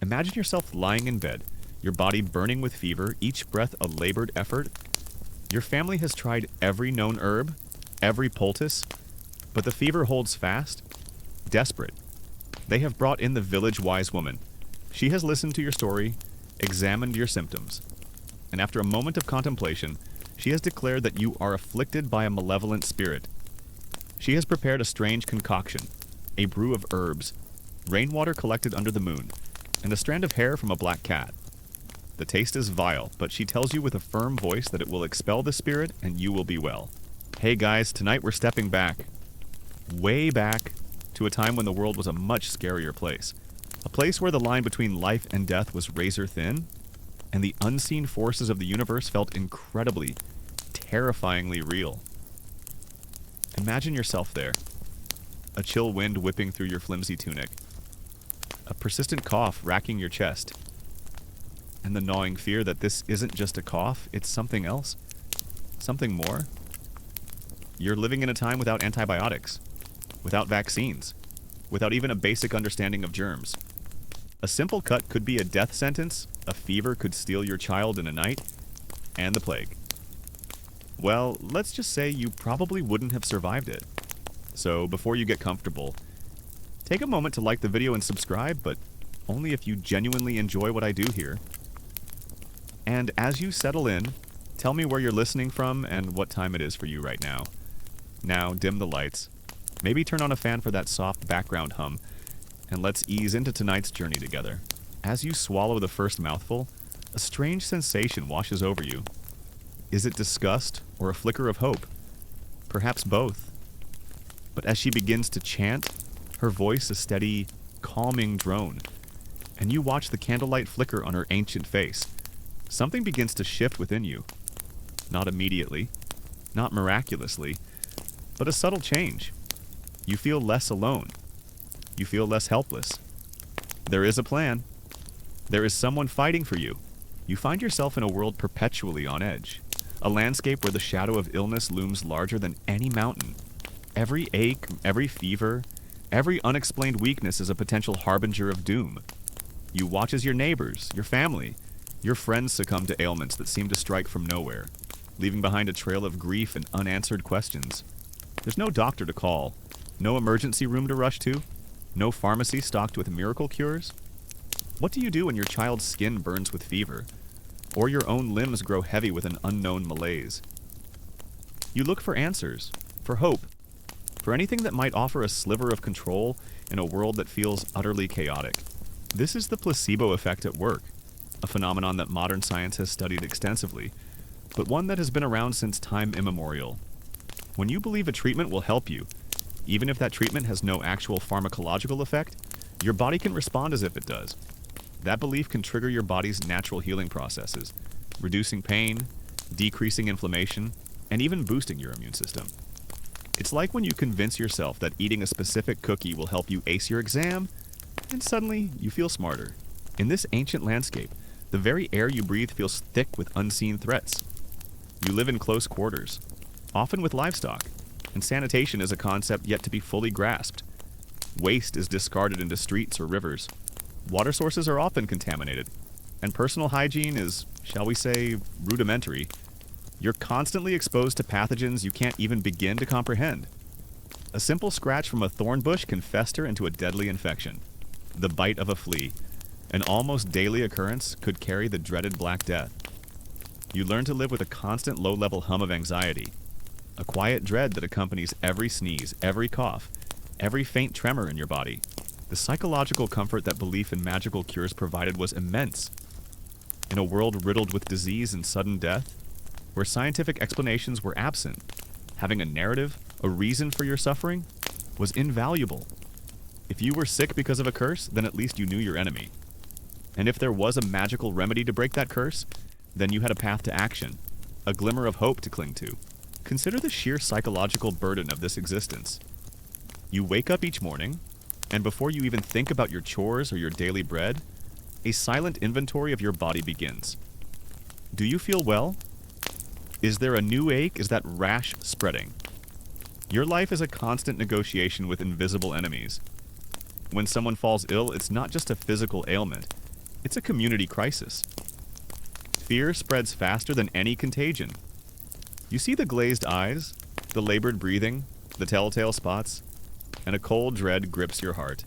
Imagine yourself lying in bed, your body burning with fever, each breath a labored effort. Your family has tried every known herb, every poultice, but the fever holds fast. Desperate, they have brought in the village wise woman. She has listened to your story, examined your symptoms, and after a moment of contemplation, she has declared that you are afflicted by a malevolent spirit. She has prepared a strange concoction, a brew of herbs, rainwater collected under the moon, and a strand of hair from a black cat. The taste is vile, but she tells you with a firm voice that it will expel the spirit and you will be well. Hey guys, tonight we're stepping back, way back, to a time when the world was a much scarier place. A place where the line between life and death was razor thin, and the unseen forces of the universe felt incredibly, terrifyingly real. Imagine yourself there, a chill wind whipping through your flimsy tunic, a persistent cough racking your chest, and the gnawing fear that this isn't just a cough, it's something else, something more. You're living in a time without antibiotics, without vaccines, without even a basic understanding of germs. A simple cut could be a death sentence, a fever could steal your child in a night, and the plague. Well, let's just say you probably wouldn't have survived it. So before you get comfortable, take a moment to like the video and subscribe, but only if you genuinely enjoy what I do here. And as you settle in, tell me where you're listening from and what time it is for you right now. Now, dim the lights. Maybe turn on a fan for that soft background hum, and let's ease into tonight's journey together. As you swallow the first mouthful, a strange sensation washes over you. Is it disgust or a flicker of hope? Perhaps both. But as she begins to chant, her voice a steady, calming drone, and you watch the candlelight flicker on her ancient face, something begins to shift within you. Not immediately, not miraculously, but a subtle change. You feel less alone. You feel less helpless. There is a plan. There is someone fighting for you. You find yourself in a world perpetually on edge, a landscape where the shadow of illness looms larger than any mountain. Every ache, every fever, every unexplained weakness is a potential harbinger of doom. You watch as your neighbors, your family, your friends succumb to ailments that seem to strike from nowhere, leaving behind a trail of grief and unanswered questions. There's no doctor to call, no emergency room to rush to, no pharmacy stocked with miracle cures. What do you do when your child's skin burns with fever, or your own limbs grow heavy with an unknown malaise? You look for answers, for hope, for anything that might offer a sliver of control in a world that feels utterly chaotic. This is the placebo effect at work, a phenomenon that modern science has studied extensively, but one that has been around since time immemorial. When you believe a treatment will help you, even if that treatment has no actual pharmacological effect, your body can respond as if it does. That belief can trigger your body's natural healing processes, reducing pain, decreasing inflammation, and even boosting your immune system. It's like when you convince yourself that eating a specific cookie will help you ace your exam, and suddenly you feel smarter. In this ancient landscape, the very air you breathe feels thick with unseen threats. You live in close quarters, often with livestock, and sanitation is a concept yet to be fully grasped. Waste is discarded into streets or rivers. Water sources are often contaminated, and personal hygiene is, shall we say, rudimentary. You're constantly exposed to pathogens you can't even begin to comprehend. A simple scratch from a thorn bush can fester into a deadly infection. The bite of a flea, an almost daily occurrence, could carry the dreaded Black Death. You learn to live with a constant low-level hum of anxiety, a quiet dread that accompanies every sneeze, every cough, every faint tremor in your body. The psychological comfort that belief in magical cures provided was immense. In a world riddled with disease and sudden death, where scientific explanations were absent, having a narrative, a reason for your suffering, was invaluable. If you were sick because of a curse, then at least you knew your enemy. And if there was a magical remedy to break that curse, then you had a path to action, a glimmer of hope to cling to. Consider the sheer psychological burden of this existence. You wake up each morning, and before you even think about your chores or your daily bread, a silent inventory of your body begins. Do you feel well? Is there a new ache? Is that rash spreading? Your life is a constant negotiation with invisible enemies. When someone falls ill, it's not just a physical ailment. It's a community crisis. Fear spreads faster than any contagion. You see the glazed eyes, the labored breathing, the telltale spots, and a cold dread grips your heart.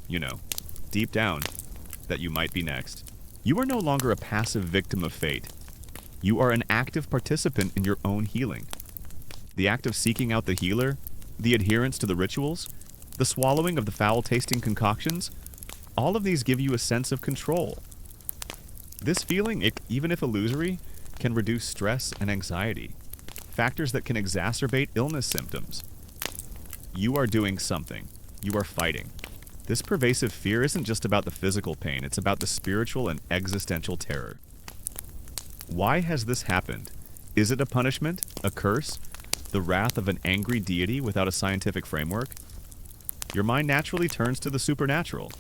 You know, deep down, that you might be next. You are no longer a passive victim of fate. You are an active participant in your own healing. The act of seeking out the healer, the adherence to the rituals, the swallowing of the foul-tasting concoctions, all of these give you a sense of control. This feeling, even if illusory, can reduce stress and anxiety, factors that can exacerbate illness symptoms. You are doing something. You are fighting. This pervasive fear isn't just about the physical pain, it's about the spiritual and existential terror. Why has this happened? Is it a punishment, a curse, the wrath of an angry deity without a scientific framework? Your mind naturally turns to the supernatural.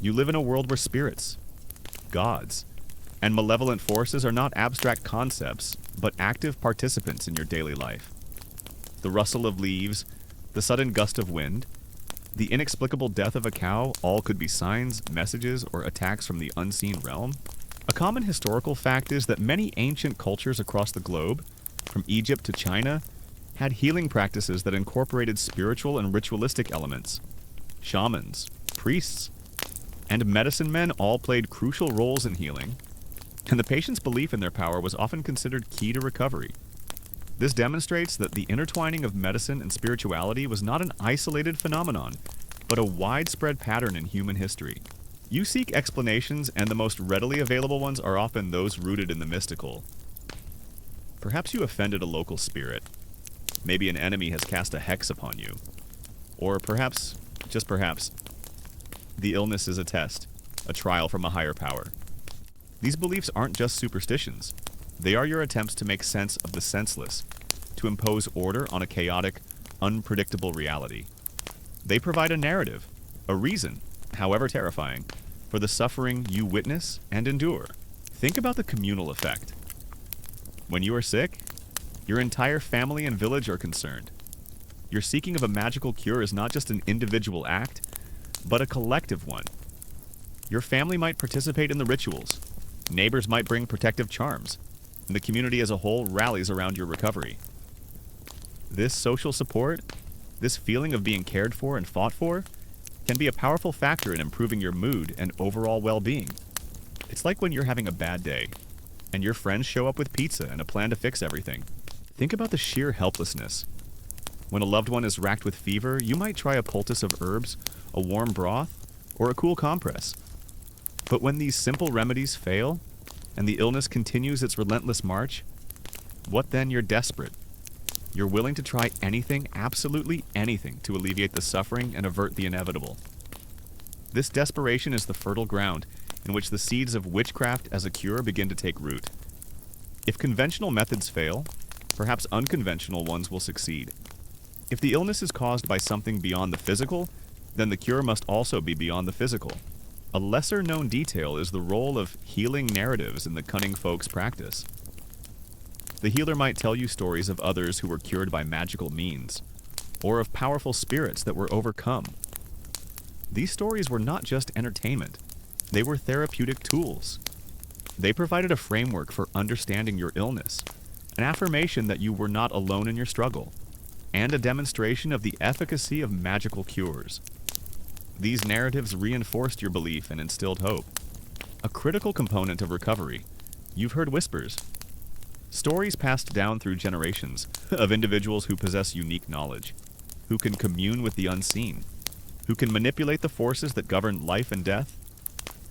You live in a world where spirits, gods, and malevolent forces are not abstract concepts, but active participants in your daily life. The rustle of leaves, the sudden gust of wind, the inexplicable death of a cow, all could be signs, messages, or attacks from the unseen realm. A common historical fact is that many ancient cultures across the globe, from Egypt to China, had healing practices that incorporated spiritual and ritualistic elements. Shamans, priests, and medicine men all played crucial roles in healing, and the patient's belief in their power was often considered key to recovery. This demonstrates that the intertwining of medicine and spirituality was not an isolated phenomenon, but a widespread pattern in human history. You seek explanations, and the most readily available ones are often those rooted in the mystical. Perhaps you offended a local spirit. Maybe an enemy has cast a hex upon you. Or perhaps, just perhaps, the illness is a test, a trial from a higher power. These beliefs aren't just superstitions. They are your attempts to make sense of the senseless, to impose order on a chaotic, unpredictable reality. They provide a narrative, a reason, however terrifying, for the suffering you witness and endure. Think about the communal effect. When you are sick, your entire family and village are concerned. Your seeking of a magical cure is not just an individual act, but a collective one. Your family might participate in the rituals. Neighbors might bring protective charms, and the community as a whole rallies around your recovery. This social support, this feeling of being cared for and fought for, can be a powerful factor in improving your mood and overall well-being. It's like when you're having a bad day, and your friends show up with pizza and a plan to fix everything. Think about the sheer helplessness. When a loved one is racked with fever, you might try a poultice of herbs, a warm broth, or a cool compress. But when these simple remedies fail, and the illness continues its relentless march, what then? You're desperate. You're willing to try anything, absolutely anything, to alleviate the suffering and avert the inevitable. This desperation is the fertile ground in which the seeds of witchcraft as a cure begin to take root. If conventional methods fail, perhaps unconventional ones will succeed. If the illness is caused by something beyond the physical, then the cure must also be beyond the physical. A lesser-known detail is the role of healing narratives in the cunning folk's practice. The healer might tell you stories of others who were cured by magical means, or of powerful spirits that were overcome. These stories were not just entertainment. They were therapeutic tools. They provided a framework for understanding your illness, an affirmation that you were not alone in your struggle, and a demonstration of the efficacy of magical cures. These narratives reinforced your belief and instilled hope. A critical component of recovery. You've heard whispers. Stories passed down through generations of individuals who possess unique knowledge, who can commune with the unseen, who can manipulate the forces that govern life and death.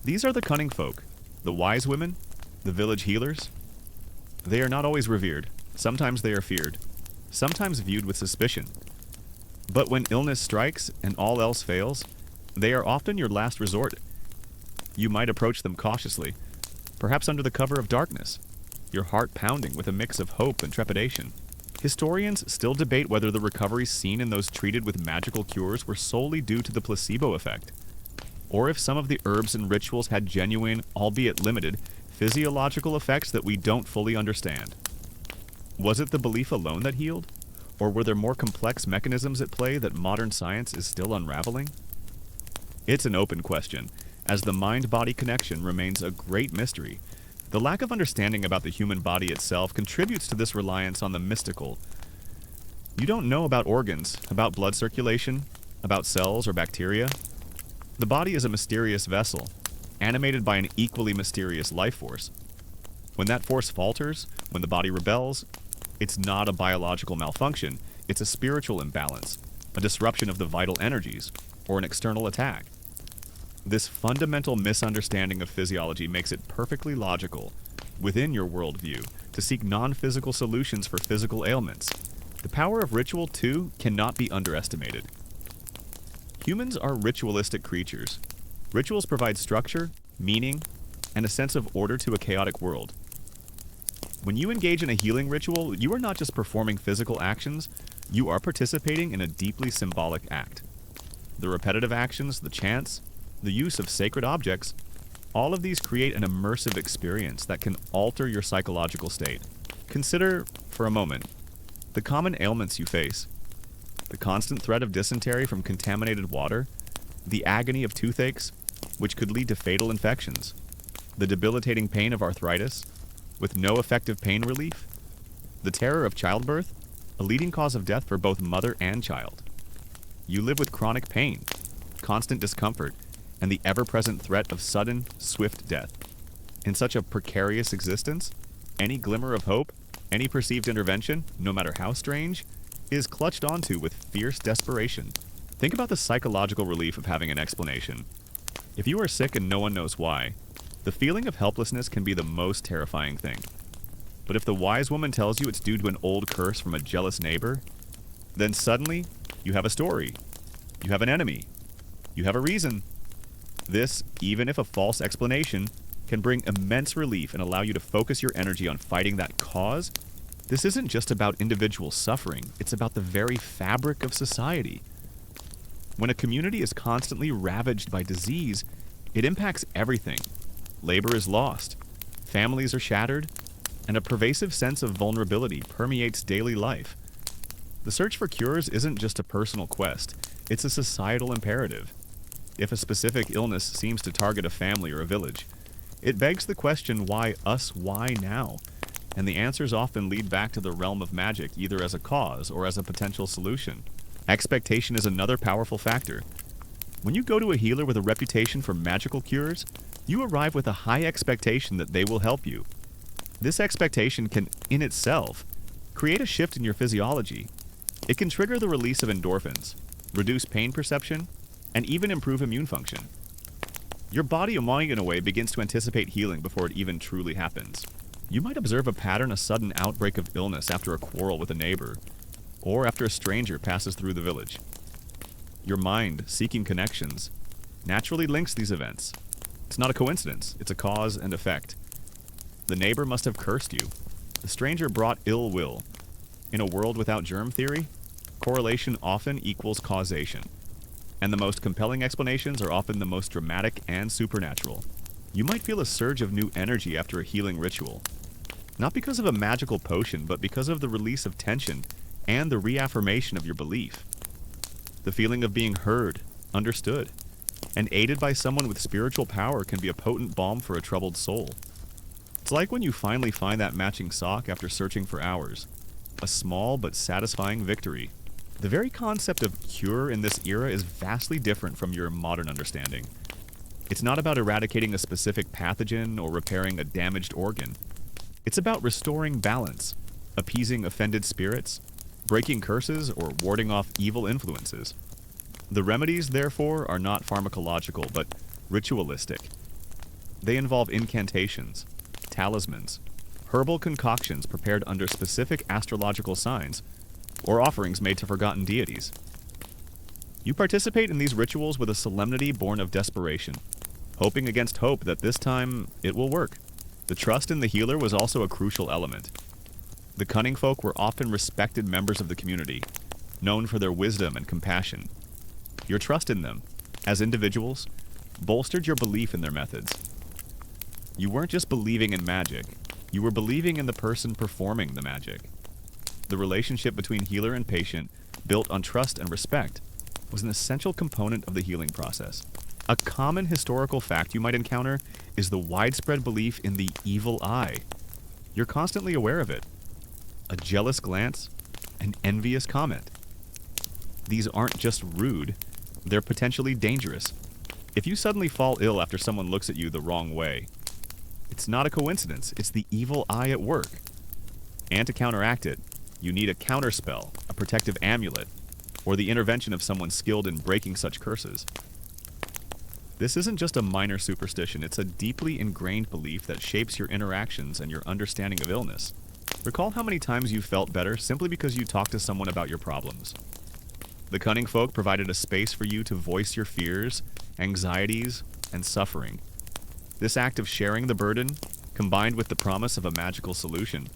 These are the cunning folk, the wise women, the village healers. They are not always revered. Sometimes they are feared, sometimes viewed with suspicion. But when illness strikes and all else fails, they are often your last resort. You might approach them cautiously, perhaps under the cover of darkness, your heart pounding with a mix of hope and trepidation. Historians still debate whether the recoveries seen in those treated with magical cures were solely due to the placebo effect, or if some of the herbs and rituals had genuine, albeit limited, physiological effects that we don't fully understand. Was it the belief alone that healed? Or were there more complex mechanisms at play that modern science is still unraveling? It's an open question, as the mind-body connection remains a great mystery. The lack of understanding about the human body itself contributes to this reliance on the mystical. You don't know about organs, about blood circulation, about cells or bacteria. The body is a mysterious vessel, animated by an equally mysterious life force. When that force falters, when the body rebels, it's not a biological malfunction, it's a spiritual imbalance, a disruption of the vital energies, or an external attack. This fundamental misunderstanding of physiology makes it perfectly logical, within your worldview, to seek non-physical solutions for physical ailments. The power of ritual, too, cannot be underestimated. Humans are ritualistic creatures. Rituals provide structure, meaning, and a sense of order to a chaotic world. When you engage in a healing ritual, you are not just performing physical actions, you are participating in a deeply symbolic act. The repetitive actions, the chants, the use of sacred objects, all of these create an immersive experience that can alter your psychological state. Consider, for a moment, the common ailments you face. The constant threat of dysentery from contaminated water, the agony of toothaches, which could lead to fatal infections, the debilitating pain of arthritis, with no effective pain relief, the terror of childbirth, a leading cause of death for both mother and child. You live with chronic pain, constant discomfort, and the ever-present threat of sudden, swift death. In such a precarious existence, any glimmer of hope, any perceived intervention, no matter how strange, is clutched onto with fierce desperation. Think about the psychological relief of having an explanation. If you are sick and no one knows why, the feeling of helplessness can be the most terrifying thing. But if the wise woman tells you it's due to an old curse from a jealous neighbor, then suddenly you have a story. You have an enemy. You have a reason. This, even if a false explanation, can bring immense relief and allow you to focus your energy on fighting that cause. This isn't just about individual suffering, it's about the very fabric of society. When a community is constantly ravaged by disease, it impacts everything. Labor is lost, families are shattered, and a pervasive sense of vulnerability permeates daily life. The search for cures isn't just a personal quest, it's a societal imperative. If a specific illness seems to target a family or a village, it begs the question, why us, why now? And the answers often lead back to the realm of magic, either as a cause or as a potential solution. Expectation is another powerful factor. When you go to a healer with a reputation for magical cures, you arrive with a high expectation that they will help you. This expectation can, in itself, create a shift in your physiology. It can trigger the release of endorphins, reduce pain perception, and even improve immune function. Your body, in a way, begins to anticipate healing before it even truly happens. You might observe a pattern, a sudden outbreak of illness after a quarrel with a neighbor, or after a stranger passes through the village. Your mind, seeking connections, naturally links these events. It's not a coincidence, it's a cause and effect. The neighbor must have cursed you. The stranger brought ill will. In a world without germ theory, correlation often equals causation. And the most compelling explanations are often the most dramatic and supernatural. You might feel a surge of new energy after a healing ritual. Not because of a magical potion, but because of the release of tension and the reaffirmation of your belief. The feeling of being heard, understood, and aided by someone with spiritual power can be a potent balm for a troubled soul. It's like when you finally find that matching sock after searching for hours. A small but satisfying victory. The very concept of cure in this era is vastly different from your modern understanding. It's not about eradicating a specific pathogen or repairing a damaged organ. It's about restoring balance, appeasing offended spirits, breaking curses, or warding off evil influences. The remedies, therefore, are not pharmacological, but ritualistic. They involve incantations, talismans, herbal concoctions prepared under specific astrological signs, or offerings made to forgotten deities. You participate in these rituals with a solemnity born of desperation, hoping against hope that this time it will work. The trust in the healer was also a crucial element. The cunning folk were often respected members of the community, known for their wisdom and compassion. Your trust in them, as individuals, bolstered your belief in their methods. You weren't just believing in magic, you were believing in the person performing the magic. The relationship between healer and patient, built on trust and respect, was an essential component of the healing process. A common historical fact you might encounter is the widespread belief in the evil eye. You're constantly aware of it. A jealous glance, an envious comment. These aren't just rude, they're potentially dangerous. If you suddenly fall ill after someone looks at you the wrong way, it's not a coincidence, it's the evil eye at work. And to counteract it, you need a counterspell, a protective amulet, or the intervention of someone skilled in breaking such curses. This isn't just a minor superstition, it's a deeply ingrained belief that shapes your interactions and your understanding of illness. Recall how many times you felt better simply because you talked to someone about your problems. The cunning folk provided a space for you to voice your fears, anxieties, and suffering. This act of sharing the burden, combined with the promise of a magical solution,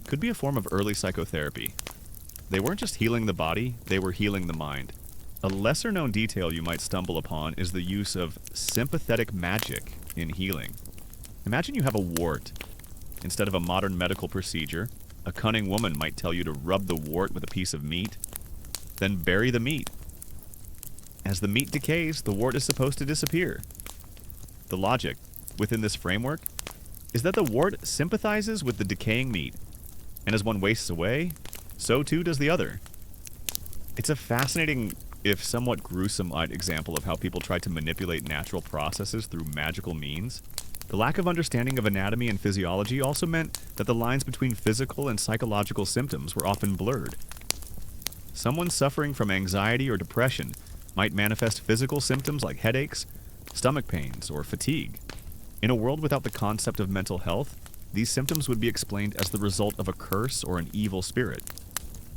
could be a form of early psychotherapy. They weren't just healing the body, they were healing the mind. A lesser-known detail you might stumble upon is the use of sympathetic magic in healing. Imagine you have a wart. Instead of a modern medical procedure, a cunning woman might tell you to rub the wart with a piece of meat, then bury the meat. As the meat decays, the wart is supposed to disappear. The logic within this framework is that the wart sympathizes with the decaying meat, and as one wastes away, so too does the other. It's a fascinating, if somewhat gruesome, example of how people try to manipulate natural processes through magical means. The lack of understanding of anatomy and physiology also meant that the lines between physical and psychological symptoms were often blurred. Someone suffering from anxiety or depression might manifest physical symptoms like headaches, stomach pains, or fatigue. In a world without the concept of mental health, these symptoms would be explained as the result of a curse or an evil spirit.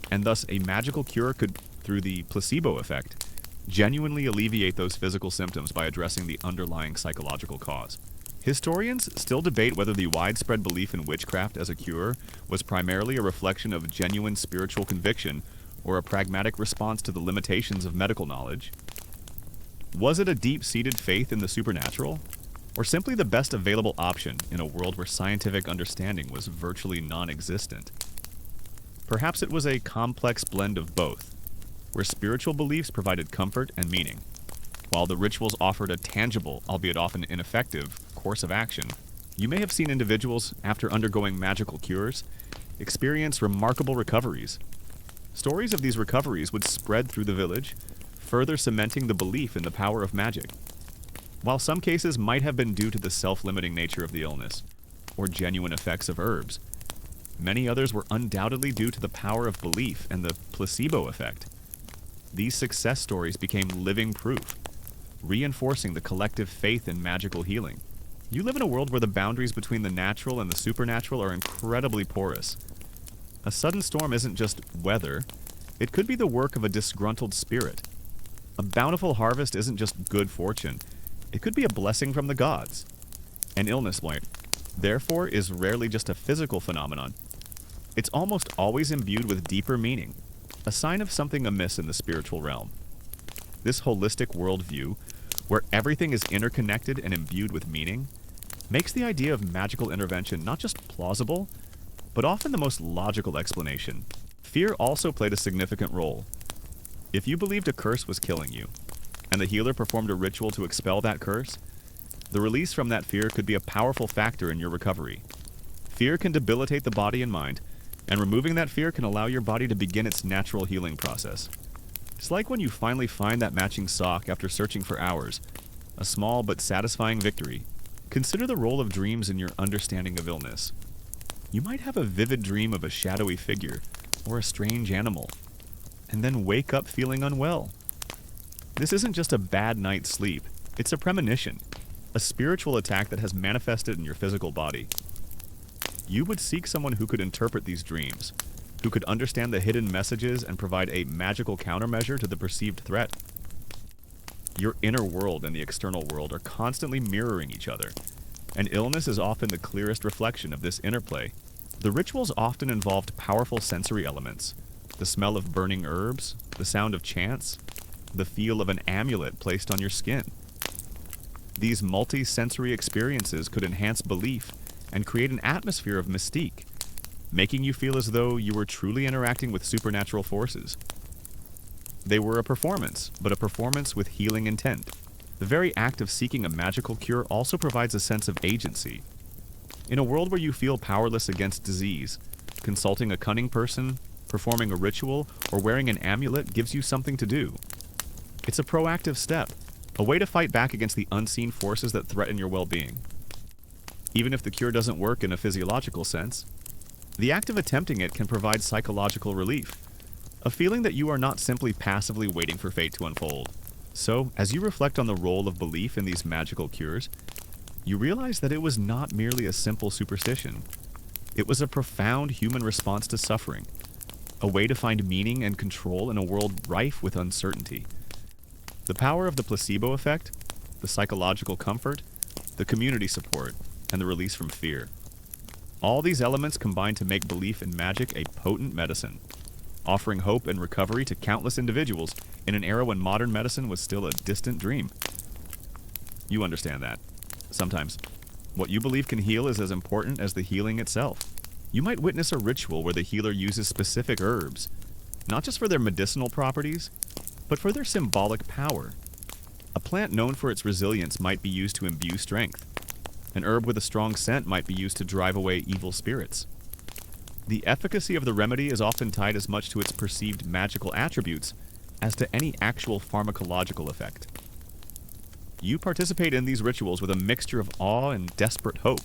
And thus, a magical cure could, through the placebo effect, genuinely alleviate those physical symptoms by addressing the underlying psychological cause. Historians still debate whether the widespread belief in witchcraft as a cure was primarily a reflection of genuine spiritual conviction or a pragmatic response to the limitations of medical knowledge. Was it a deep-seated faith in the supernatural, or simply the best available option in a world where scientific understanding was virtually non-existent? Perhaps it was a complex blend of both, where spiritual beliefs provided comfort and meaning, while the rituals offered a tangible, albeit often ineffective, course of action. You may have seen individuals, after undergoing magical cures, experience remarkable recoveries. Stories of these recoveries would spread through the village, further cementing the belief in the power of magic. While some cases might have been due to the self-limiting nature of the illness, or genuine effects of herbs, many others were undoubtedly due to the power of belief and the placebo effect. These success stories became living proof, reinforcing the collective faith in magical healing. You live in a world where the boundaries between the natural and the supernatural are incredibly porous. A sudden storm isn't just weather, it could be the work of a disgruntled spirit. A bountiful harvest isn't just good fortune, it could be a blessing from the gods. An illness, therefore, is rarely just a physical phenomenon. It's almost always imbued with deeper meaning, a sign of something amiss in the spiritual realm. This holistic worldview, where everything is interconnected and imbued with meaning, makes the idea of magical intervention not just plausible, but often the most logical explanation. Fear also played a significant role. If you believed a curse was killing you, and the healer performed a ritual to expel that curse, the release from that fear could be a powerful factor in your recovery. Fear can debilitate the body and mind, and removing that fear can allow your body to begin its natural healing process. It's like when you finally find that matching sock after searching for hours, a small but satisfying victory. Consider the role of dreams in your understanding of illness. You might have a vivid dream of a shadowy figure or a strange animal, and then wake up feeling unwell. This isn't just a bad night's sleep, it's a premonition, a spiritual attack that has manifested in your physical body. You would seek someone who could interpret these dreams, who could understand the hidden messages and provide a magical countermeasure to the perceived threat. Your inner world and the external world are constantly mirroring each other, and illness is often the clearest reflection of this interplay. The rituals often involved powerful sensory elements, the smell of burning herbs, the sound of chants, the feel of an amulet placed on your skin. These multi-sensory experiences could enhance belief and create an atmosphere of mystique, making you feel as though you were truly interacting with supernatural forces. They were a performance, but a performance with healing intent. The very act of seeking a magical cure also provides a sense of agency. In a world where you feel powerless against disease, consulting a cunning person, performing a ritual, or wearing an amulet gives you something to do. It's a proactive step, a way to fight back against the unseen forces that threaten your well-being. Even if the cure doesn't work in a physiological sense, the act of attempting it can provide psychological relief, a feeling that you are not simply passively waiting for fate to unfold. So, as you reflect on the role of belief in these magical cures, you realize that it was not merely a simple superstition. It was a profound human response to suffering, a way to find meaning and control in a world rife with uncertainty. The power of the placebo effect, the psychological comfort, the community support, and the release from fear. All these elements combine to make belief in magic a potent medicine, offering hope and recovery to countless individuals in an era when modern medicine was still a distant dream. You understand that. Sometimes, what you believe can heal is as important as the healing itself. You might witness a ritual where the healer uses specific herbs, not just for their medicinal properties, but for their symbolic power. A plant known for its resilience might be used to imbue strength. An herb with a strong scent might be used to drive away evil spirits. The efficacy of the remedy is often tied as much to its perceived magical attributes as to any actual pharmacological effect. You participate in these rituals with a mixture of awe and desperate hope,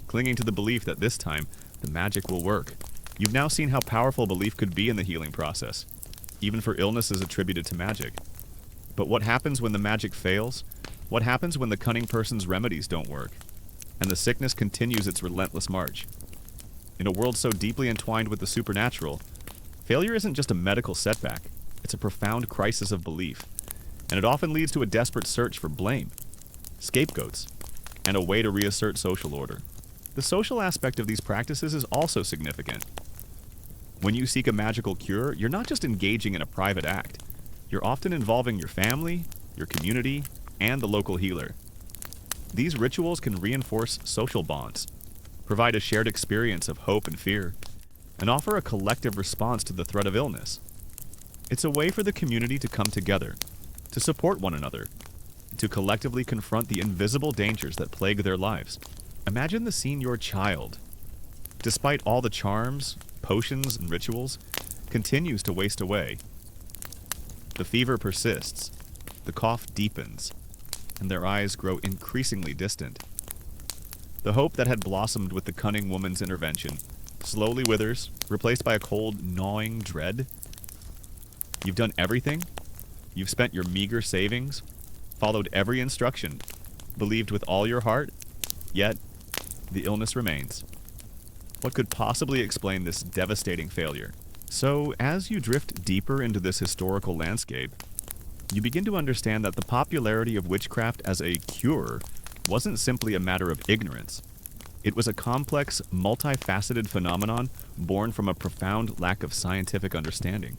clinging to the belief that this time, the magic will work. You've now seen how powerful belief could be in the healing process, even for illnesses attributed to magic. But what happens when the magic fails? What happens when the cunning person's remedies don't work, and the sickness continues its relentless march? In a world so deeply entwined with the supernatural, failure isn't just a medical setback, it's a profound crisis of belief, and it often leads to a desperate search for blame, scapegoats, and a way to reassert social order. The social aspect of these practices is also significant. When you seek a magical cure, you're not just engaging in a private act. You're often involving your family, your community, and the local healer. These rituals can reinforce social bonds, provide a shared experience of hope and fear, and offer a collective response to the threat of illness. It's a way for the community to come together, to support one another, to collectively confront the invisible dangers that plague their lives. Imagine the scene: your child, despite all the charms, potions, and rituals, continues to waste away. The fever persists, the cough deepens, and their eyes grow increasingly distant. The hope that had blossomed with the cunning woman's intervention slowly withers, replaced by a cold, gnawing dread. You've done everything. You've spent your meager savings, followed every instruction, believed with all your heart, yet the illness remains. What could possibly explain this devastating failure? So, as you drift deeper into this historical landscape, you begin to understand that the popularity of witchcraft as a cure wasn't simply a matter of ignorance. It was a complex, multifaceted phenomenon born from a profound lack of scientific understanding,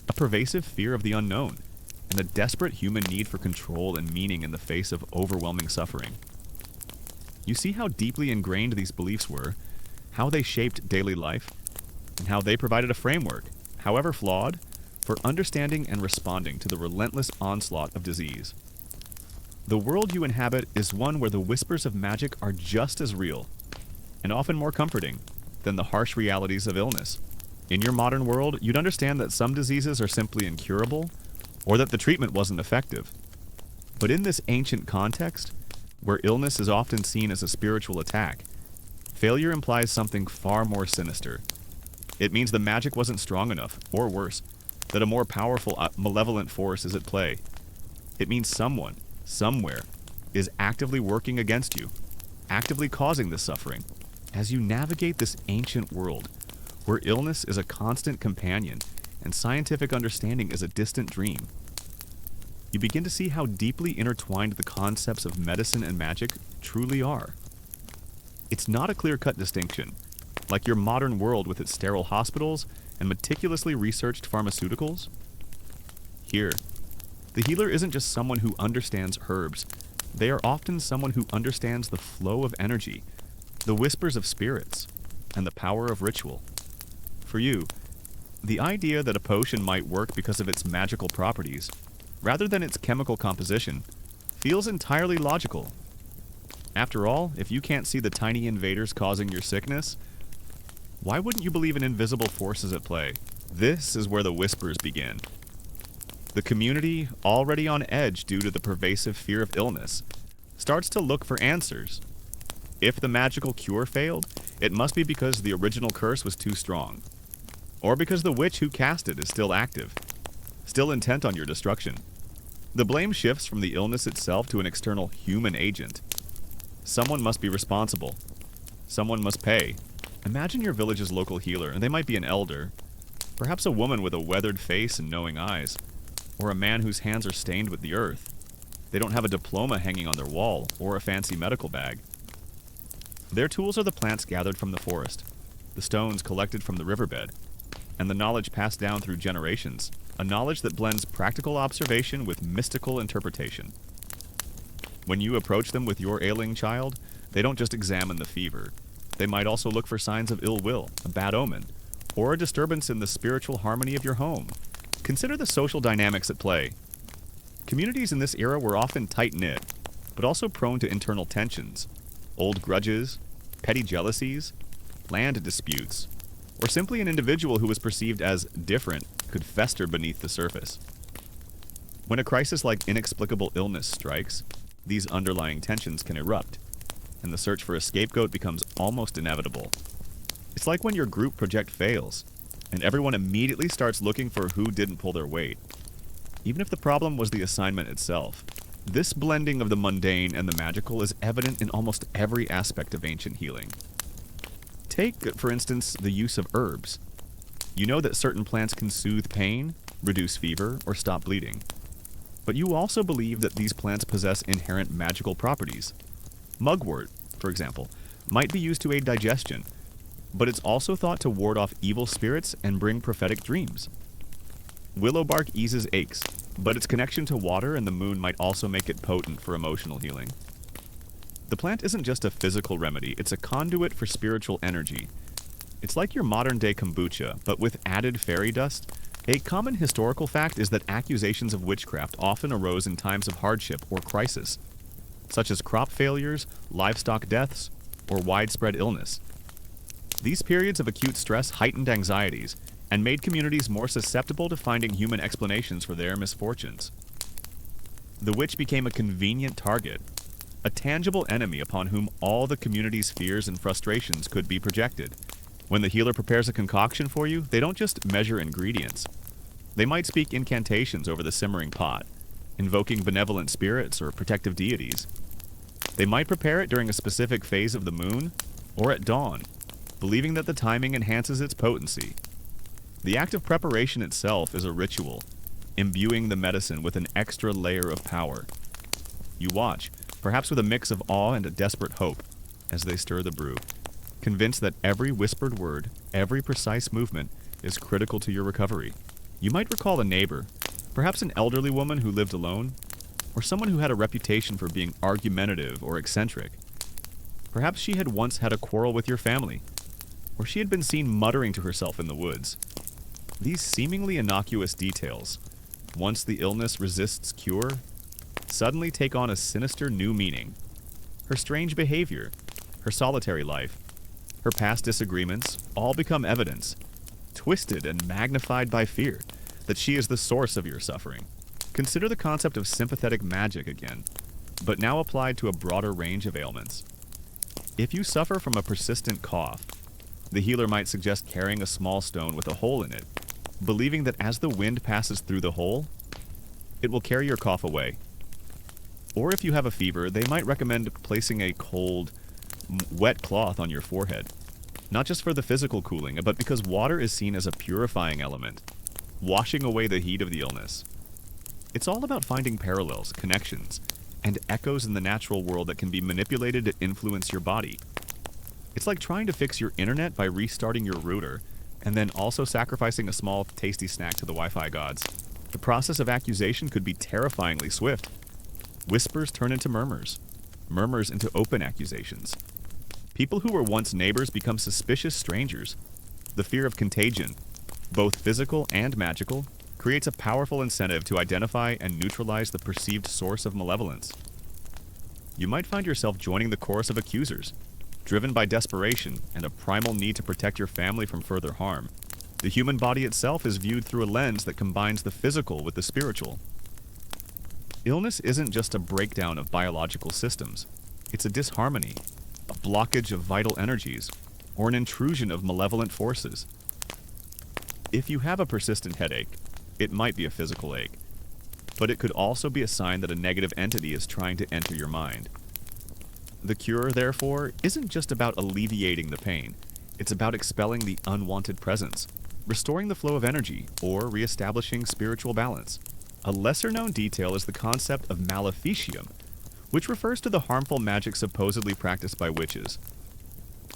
a pervasive fear of the unknown, and a desperate human need for control and meaning in the face of overwhelming suffering. You see how deeply ingrained these beliefs were, how they shaped daily life, and how they provided a framework, however flawed, for understanding and responding to the relentless onslaught of disease. The world you inhabit is one where the whispers of magic are just as real, and often more comforting, than the harsh realities of illness. In your modern world, you'd understand that some diseases are simply incurable, or that the treatment wasn't effective. But in this ancient context, where illness is often seen as a spiritual attack, failure implies something far more sinister. It means the magic wasn't strong enough, or worse, that a more powerful, malevolent force is at play. It means someone, somewhere, is actively working against you, actively causing this suffering. As you navigate this ancient world, where illness is a constant companion and scientific understanding is a distant dream, you begin to see how deeply intertwined the concepts of medicine and magic truly are. It's not a clear-cut distinction, like your modern world with its sterile hospitals and meticulously researched pharmaceuticals. Here, the healer isn't just someone who understands herbs. They are often someone who understands the flow of energy, the whispers of spirits, and the power of ritual. For you, the idea that a potion might work because of its magical properties, rather than its chemical composition, feels entirely logical. After all, if you can't see the tiny invaders causing your sickness, why wouldn't you believe in invisible forces at play? This is where the whispers begin. The community, already on edge due to the pervasive fear of illness, starts to look for answers. If the magical cure failed, it must be because the original curse was too strong, or because the witch who cast it is still active, still intent on your destruction. The blame shifts from the illness itself to an external human agent. Someone must be responsible. Someone must pay. Imagine your village's local healer, and they might be an elder, perhaps a woman with a weathered face and knowing eyes, or a man whose hands are stained with the earth. They don't have a diploma hanging on their wall, or a fancy medical bag. Their tools are the plants gathered from the forest, the stones collected from the riverbed, and the knowledge passed down through generations, a knowledge that blends practical observation with mystical interpretation. When you approach them with your ailing child, they don't just examine the fever. They might also look for signs of ill will, a bad omen, or a disturbance in the spiritual harmony of your home. Consider the social dynamics at play. Communities in this era were often tight-knit, but also prone to internal tensions, old grudges, petty jealousies, land disputes, or simply an individual who was perceived as different could fester beneath the surface. When a crisis like inexplicable illness strikes, these underlying tensions can erupt, and the search for a scapegoat becomes almost inevitable. It's like when your group project fails, and everyone immediately starts looking for who didn't pull their weight, even if the problem was the assignment itself. This blending of the mundane and the magical is evident in almost every aspect of ancient healing. Take, for instance, the use of herbs. You know that certain plants can soothe pain, reduce fever, or stop bleeding. But you also believe that these plants possess inherent magical properties. Mugwort, for example, might be used to aid digestion, but it's also thought to ward off evil spirits and bring prophetic dreams. Willow bark eases aches, but its connection to water and the moon might also make it potent for emotional healing. The plant isn't just a physical remedy, it's a conduit for spiritual energy. It's like your modern-day kombucha, but with added fairy dust. A common historical fact is that accusations of witchcraft often arose in times of hardship or crisis, such as crop failures, livestock deaths, or widespread illness. These periods of acute stress heightened anxieties and made communities more susceptible to finding human explanations for their misfortunes. The witch became a convenient target, a tangible enemy upon whom all the community's fears and frustrations could be projected. When the healer prepares a concoction for you, they don't just measure ingredients. They might speak incantations over the simmering pot, invoking benevolent spirits or protective deities. They might prepare it during a specific phase of the moon, or at dawn, believing that the timing enhances its potency. The act of preparation itself is a ritual, imbuing the medicine with an extra layer of power. You watch, perhaps with a mix of awe and a desperate hope, as they stir the brew, convinced that every whispered word, every precise movement, is critical to your recovery. You might recall a neighbor, perhaps an elderly woman who lived alone, or someone who had a reputation for being argumentative or eccentric. Perhaps she had once had a quarrel with your family, or she had been seen muttering to herself in the woods. These seemingly innocuous details, once the illness resists cure, suddenly take on a sinister new meaning. Her strange behavior, her solitary life, her past disagreements all become evidence, twisted and magnified by fear that she is the source of your suffering. Consider the concept of sympathetic magic again, but now applied to a broader range of ailments. If you suffer from a persistent cough, the healer might suggest carrying a small stone with a hole in it, believing that as the wind passes through the hole, it will carry your cough away. Or if you have a fever, they might recommend placing a cold, wet cloth on your forehead, not just for the physical cooling, but because water is seen as a purifying element, washing away the heat of the illness. It's all about finding parallels, connections, and echoes in the natural world that can be manipulated to influence your body. It's like trying to fix your internet by restarting your router, and then also sacrificing a small, tasty snack to the Wi-Fi gods. The process of accusation could be terrifyingly swift. Whispers turn into murmurs, murmurs into open accusations. People who were once neighbors become suspicious strangers. The fear of contagion, both physical and magical, creates a powerful incentive to identify and neutralize the perceived source of malevolence. You might find yourself joining the chorus of accusers, driven by desperation and a primal need to protect your family from further harm. The human body itself is viewed through a lens that combines the physical with the spiritual. Illness isn't just a breakdown of biological systems. It's a disharmony, a blockage of vital energies, or an intrusion of malevolent forces. If you have a persistent headache, it might be a physical ache, but it could also be a sign that a negative entity is trying to enter your mind. The cure, therefore, isn't just about alleviating the pain. It's about expelling the unwanted presence, restoring the flow of energy, or reestablishing spiritual balance. A lesser-known detail is the concept of maleficium, which refers to the harmful magic supposedly practiced by witches.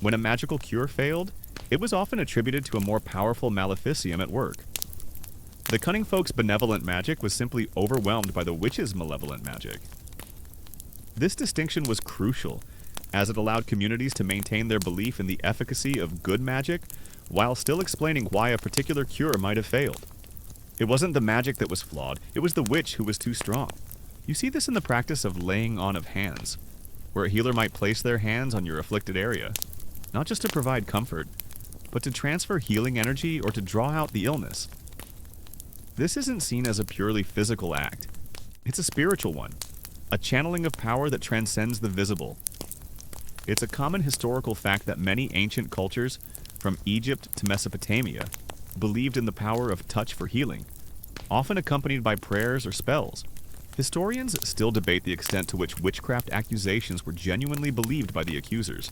When a magical cure failed, it was often attributed to a more powerful maleficium at work. The cunning folk's benevolent magic was simply overwhelmed by the witch's malevolent magic. This distinction was crucial, as it allowed communities to maintain their belief in the efficacy of good magic while still explaining why a particular cure might have failed. It wasn't the magic that was flawed, it was the witch who was too strong. You see this in the practice of laying on of hands, where a healer might place their hands on your afflicted area, not just to provide comfort, but to transfer healing energy or to draw out the illness. This isn't seen as a purely physical act. It's a spiritual one, a channeling of power that transcends the visible. It's a common historical fact that many ancient cultures, from Egypt to Mesopotamia, believed in the power of touch for healing, often accompanied by prayers or spells. Historians still debate the extent to which witchcraft accusations were genuinely believed by the accusers,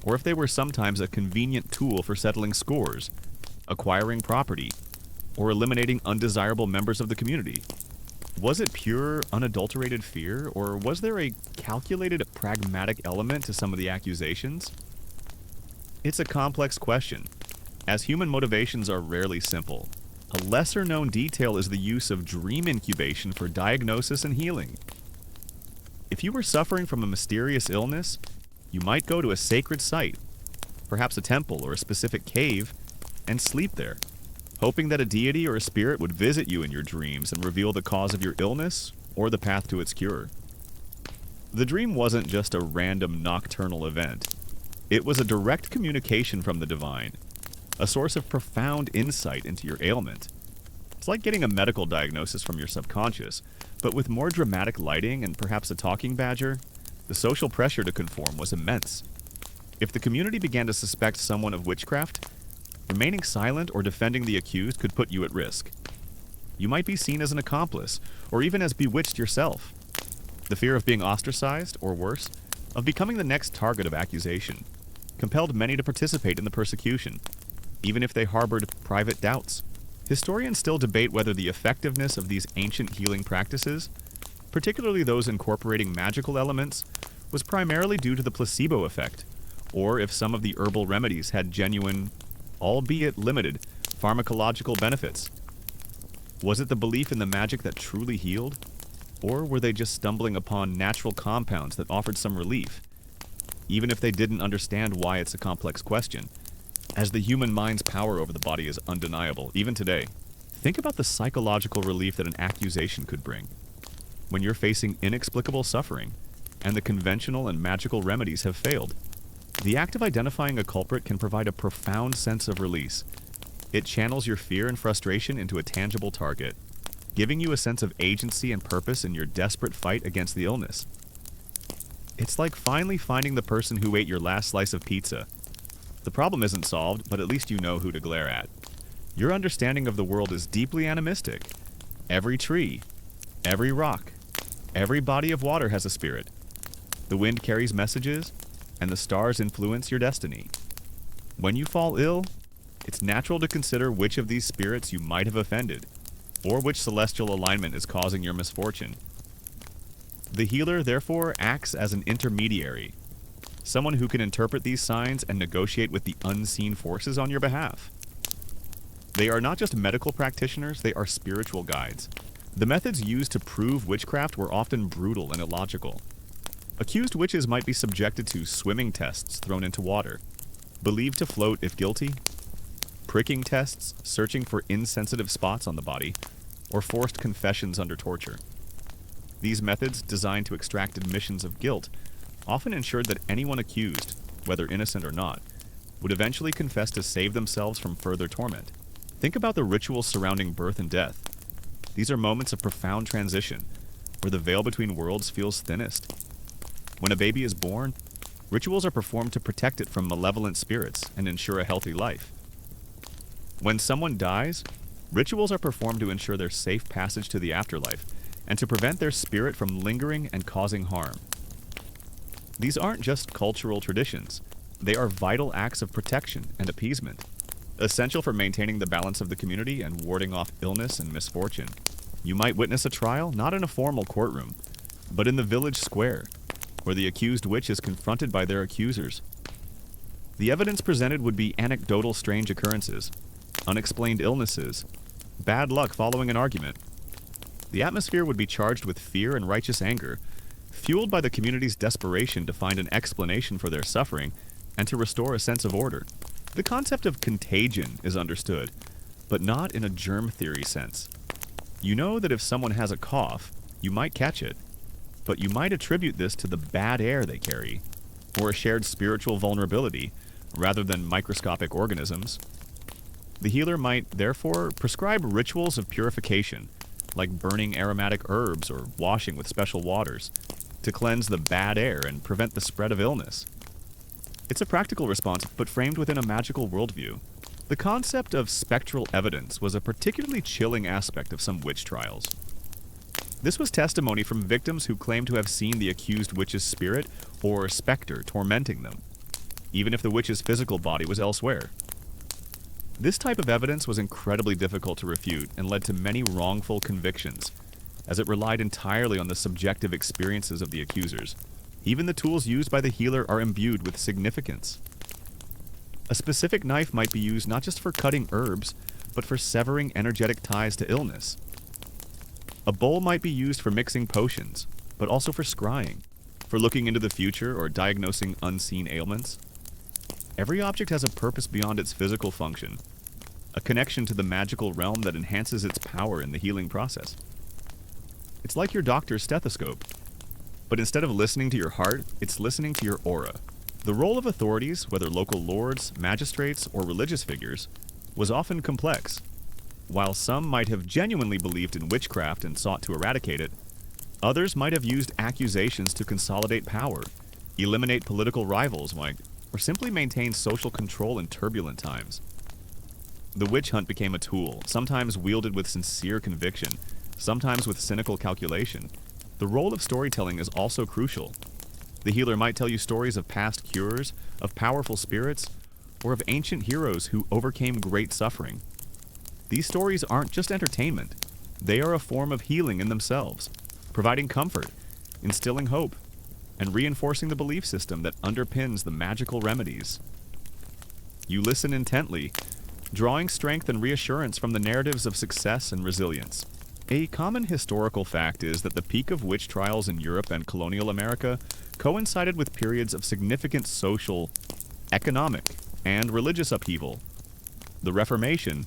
or if they were sometimes a convenient tool for settling scores, acquiring property, or eliminating undesirable members of the community. Was it pure, unadulterated fear, or was there a calculated, pragmatic element to some of the accusations? It's a complex question, as human motivations are rarely simple. A lesser-known detail is the use of dream incubation for diagnosis and healing. If you were suffering from a mysterious illness, you might go to a sacred site, perhaps a temple or a specific cave, and sleep there, hoping that a deity or a spirit would visit you in your dreams and reveal the cause of your illness or the path to its cure. The dream wasn't just a random nocturnal event. It was a direct communication from the divine, a source of profound insight into your ailment. It's like getting a medical diagnosis from your subconscious, but with more dramatic lighting and perhaps a talking badger. The social pressure to conform was immense. If the community began to suspect someone of witchcraft, remaining silent or defending the accused could put you at risk. You might be seen as an accomplice, or even as bewitched yourself. The fear of being ostracized, or worse, of becoming the next target of accusation, compelled many to participate in the persecution, even if they harbored private doubts. Historians still debate whether the effectiveness of these ancient healing practices, particularly those incorporating magical elements, was primarily due to the placebo effect, or if some of the herbal remedies had genuine, albeit limited, pharmacological benefits. Was it the belief in the magic that truly healed? Or were they just stumbling upon natural compounds that offered some relief? Even if they didn't understand why, it's a complex question, as the human mind's power over the body is undeniable, even today. Think about the psychological relief that an accusation could bring. When you're facing inexplicable suffering, and the conventional and magical remedies have failed, the act of identifying a culprit can provide a profound sense of release. It channels your fear and frustration into a tangible target, giving you a sense of agency and purpose in your desperate fight against the illness. It's like finally finding the person who ate your last slice of pizza. The problem isn't solved, but at least you know who to glare at. Your understanding of the world is deeply animistic. Every tree, every rock, every body of water has a spirit. The wind carries messages, and the stars influence your destiny. When you fall ill, it's natural to consider which of these spirits you might have offended, or which celestial alignment is causing your misfortune. The healer, therefore, acts as an intermediary, someone who can interpret these signs and negotiate with the unseen forces on your behalf. They are not just medical practitioners, they are spiritual guides. The methods used to prove witchcraft were often brutal and illogical. Accused witches might be subjected to swimming tests thrown into water, believed to float if guilty, pricking tests searching for insensitive spots on the body, or forced confessions under torture. These methods, designed to extract admissions of guilt, often ensured that anyone accused, whether innocent or not, would eventually confess to save themselves from further torment. Think about the rituals surrounding birth and death. These are moments of profound transition, where the veil between worlds feels thinnest. When a baby is born, rituals are performed to protect it from malevolent spirits and ensure a healthy life. When someone dies, rituals are performed to ensure their safe passage to the afterlife and to prevent their spirit from lingering and causing harm. These aren't just cultural traditions. They are vital acts of protection and appeasement, essential for maintaining the balance of the community and warding off illness and misfortune. You might witness a trial not in a formal courtroom, but in the village square, where the accused witch is confronted by their accusers. The evidence presented would be anecdotal strange occurrences, unexplained illnesses, bad luck following an argument. The atmosphere would be charged with fear and righteous anger, fueled by the community's desperation to find an explanation for their suffering and to restore a sense of order. The concept of contagion is understood, but not in a germ theory sense. You know that if someone has a cough, you might catch it, but you might attribute this to the bad air they carry, or a shared spiritual vulnerability, rather than microscopic organisms. The healer might, therefore, prescribe rituals of purification, like burning aromatic herbs or washing with special waters, to cleanse the bad air and prevent the spread of illness. It's a practical response, but framed within a magical worldview. The concept of spectral evidence was a particularly chilling aspect of some witch trials. This was testimony from victims who claimed to have seen the accused witch's spirit or specter tormenting them, even if the witch's physical body was elsewhere. This type of evidence was incredibly difficult to refute and led to many wrongful convictions, as it relied entirely on the subjective experiences of the accusers. Even the tools used by the healer are imbued with significance. A specific knife might be used not just for cutting herbs, but for severing energetic ties to illness. A bowl might be used for mixing potions, but also for scrying, for looking into the future or diagnosing unseen ailments. Every object has a purpose beyond its physical function, a connection to the magical realm that enhances its power in the healing process. It's like your doctor's stethoscope, but instead of listening to your heart, it's listening to your aura. The role of authorities, whether local lords, magistrates, or religious figures, was often complex. While some might have genuinely believed in witchcraft and sought to eradicate it, others might have used accusations to consolidate power, eliminate political rivals, or simply maintain social control in turbulent times. The witch hunt became a tool, sometimes wielded with sincere conviction, sometimes with cynical calculation. The role of storytelling is also crucial. The healer might tell you stories of past cures, of powerful spirits, or of ancient heroes who overcame great suffering. These stories aren't just entertainment. They are a form of healing in themselves, providing comfort, instilling hope, and reinforcing the belief system that underpins the magical remedies. You listen intently, drawing strength and reassurance from the narratives of success and resilience. A common historical fact is that the peak of witch trials in Europe and colonial America coincided with periods of significant social, economic, and religious upheaval. The Reformation,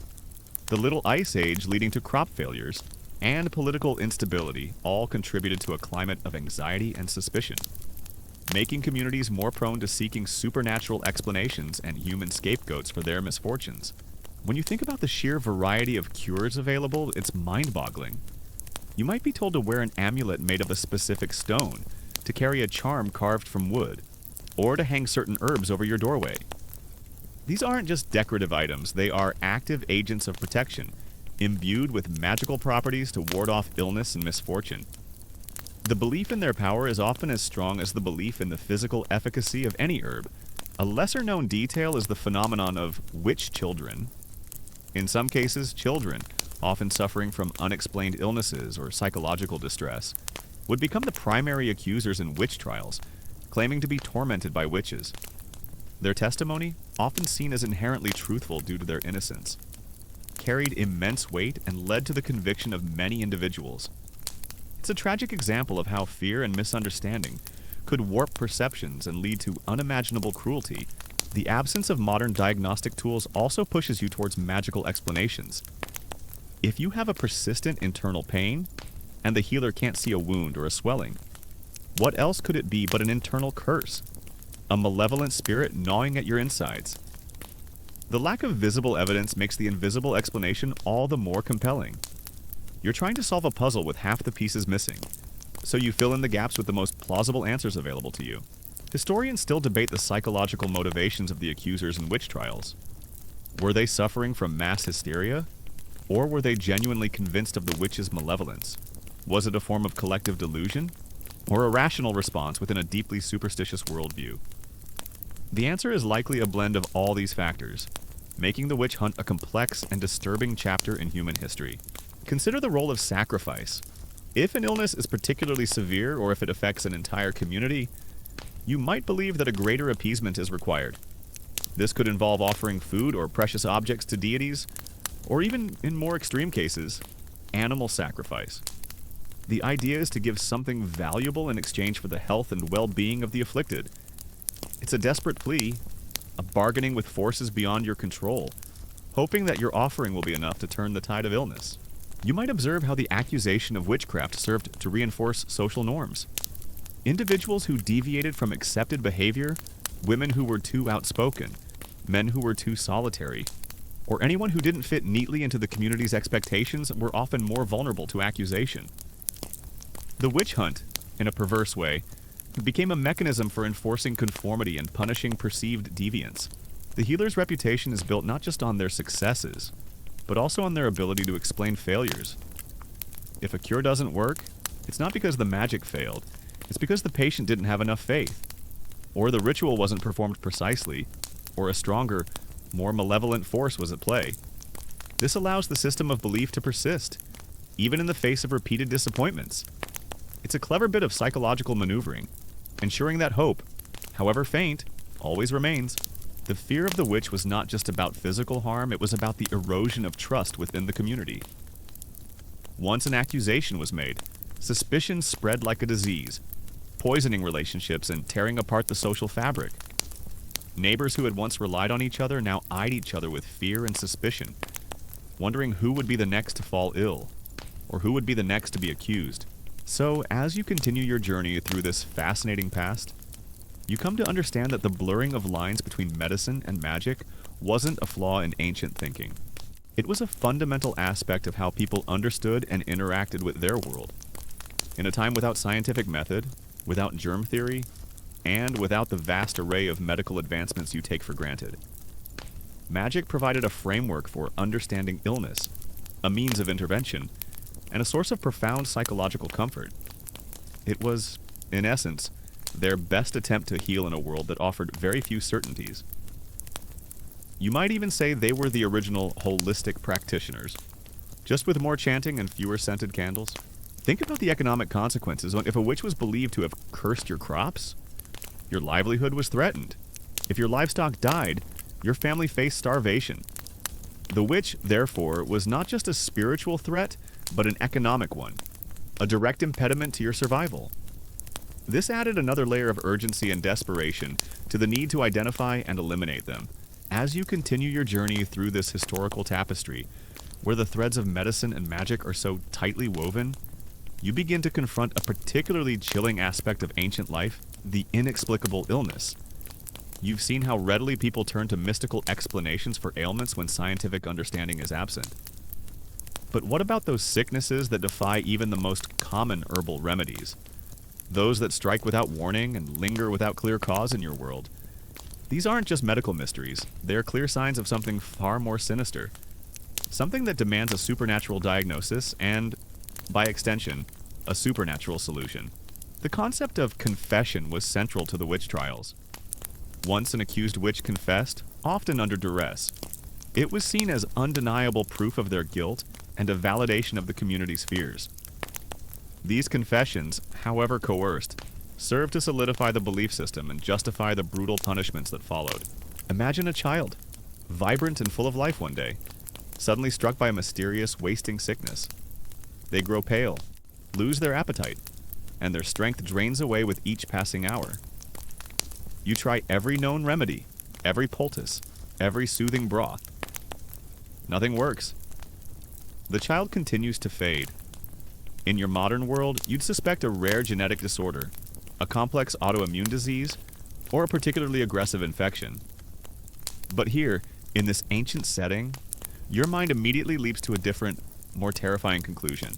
the Little Ice Age leading to crop failures, and political instability all contributed to a climate of anxiety and suspicion, making communities more prone to seeking supernatural explanations and human scapegoats for their misfortunes. When you think about the sheer variety of cures available, it's mind-boggling. You might be told to wear an amulet made of a specific stone, to carry a charm carved from wood, or to hang certain herbs over your doorway. These aren't just decorative items, they are active agents of protection, imbued with magical properties to ward off illness and misfortune. The belief in their power is often as strong as the belief in the physical efficacy of any herb. A lesser-known detail is the phenomenon of witch children. In some cases, children, often suffering from unexplained illnesses or psychological distress, would become the primary accusers in witch trials, claiming to be tormented by witches. Their testimony, often seen as inherently truthful due to their innocence, carried immense weight and led to the conviction of many individuals. It's a tragic example of how fear and misunderstanding could warp perceptions and lead to unimaginable cruelty. The absence of modern diagnostic tools also pushes you towards magical explanations. If you have a persistent internal pain, and the healer can't see a wound or a swelling. What else could it be but an internal curse? A malevolent spirit gnawing at your insides? The lack of visible evidence makes the invisible explanation all the more compelling. You're trying to solve a puzzle with half the pieces missing, so you fill in the gaps with the most plausible answers available to you. Historians still debate the psychological motivations of the accusers in witch trials. Were they suffering from mass hysteria? Or were they genuinely convinced of the witch's malevolence? Was it a form of collective delusion? Or a rational response within a deeply superstitious worldview? The answer is likely a blend of all these factors, making the witch hunt a complex and disturbing chapter in human history. Consider the role of sacrifice. If an illness is particularly severe or if it affects an entire community, you might believe that a greater appeasement is required. This could involve offering food or precious objects to deities, or even, in more extreme cases, animal sacrifice. The idea is to give something valuable in exchange for the health and well-being of the afflicted. It's a desperate plea, a bargaining with forces beyond your control, hoping that your offering will be enough to turn the tide of illness. You might observe how the accusation of witchcraft served to reinforce social norms. Individuals who deviated from accepted behavior, women who were too outspoken, men who were too solitary, or anyone who didn't fit neatly into the community's expectations were often more vulnerable to accusation. The witch hunt, in a perverse way, became a mechanism for enforcing conformity and punishing perceived deviance. The healer's reputation is built not just on their successes, but also on their ability to explain failures. If a cure doesn't work, it's not because the magic failed, it's because the patient didn't have enough faith, or the ritual wasn't performed precisely, or a stronger, more malevolent force was at play. This allows the system of belief to persist, even in the face of repeated disappointments. It's a clever bit of psychological maneuvering, ensuring that hope, however faint, always remains. The fear of the witch was not just about physical harm, it was about the erosion of trust within the community. Once an accusation was made, suspicion spread like a disease, poisoning relationships and tearing apart the social fabric. Neighbors who had once relied on each other now eyed each other with fear and suspicion, wondering who would be the next to fall ill, or who would be the next to be accused. So, as you continue your journey through this fascinating past, you come to understand that the blurring of lines between medicine and magic wasn't a flaw in ancient thinking. It was a fundamental aspect of how people understood and interacted with their world. In a time without scientific method, without germ theory, and without the vast array of medical advancements you take for granted, magic provided a framework for understanding illness, a means of intervention, and a source of profound psychological comfort. It was, in essence, their best attempt to heal in a world that offered very few certainties. You might even say they were the original holistic practitioners, just with more chanting and fewer scented candles. Think about the economic consequences if a witch was believed to have cursed your crops. Your livelihood was threatened. If your livestock died, your family faced starvation. The witch, therefore, was not just a spiritual threat, but an economic one, a direct impediment to your survival. This added another layer of urgency and desperation to the need to identify and eliminate them. As you continue your journey through this historical tapestry, where the threads of medicine and magic are so tightly woven, you begin to confront a particularly chilling aspect of ancient life, the inexplicable illness. You've seen how readily people turn to mystical explanations for ailments when scientific understanding is absent. But what about those sicknesses that defy even the most common herbal remedies? Those that strike without warning and linger without clear cause in your world? These aren't just medical mysteries, they're clear signs of something far more sinister. Something that demands a supernatural diagnosis and, by extension, a supernatural solution. The concept of confession was central to the witch trials. Once an accused witch confessed, often under duress, it was seen as undeniable proof of their guilt and a validation of the community's fears. These confessions, however coerced, served to solidify the belief system and justify the brutal punishments that followed. Imagine a child, vibrant and full of life one day, suddenly struck by a mysterious, wasting sickness. They grow pale, lose their appetite, and their strength drains away with each passing hour. You try every known remedy, every poultice, every soothing broth. Nothing works. The child continues to fade. In your modern world, you'd suspect a rare genetic disorder, a complex autoimmune disease, or a particularly aggressive infection. But here, in this ancient setting, your mind immediately leaps to a different, more terrifying conclusion.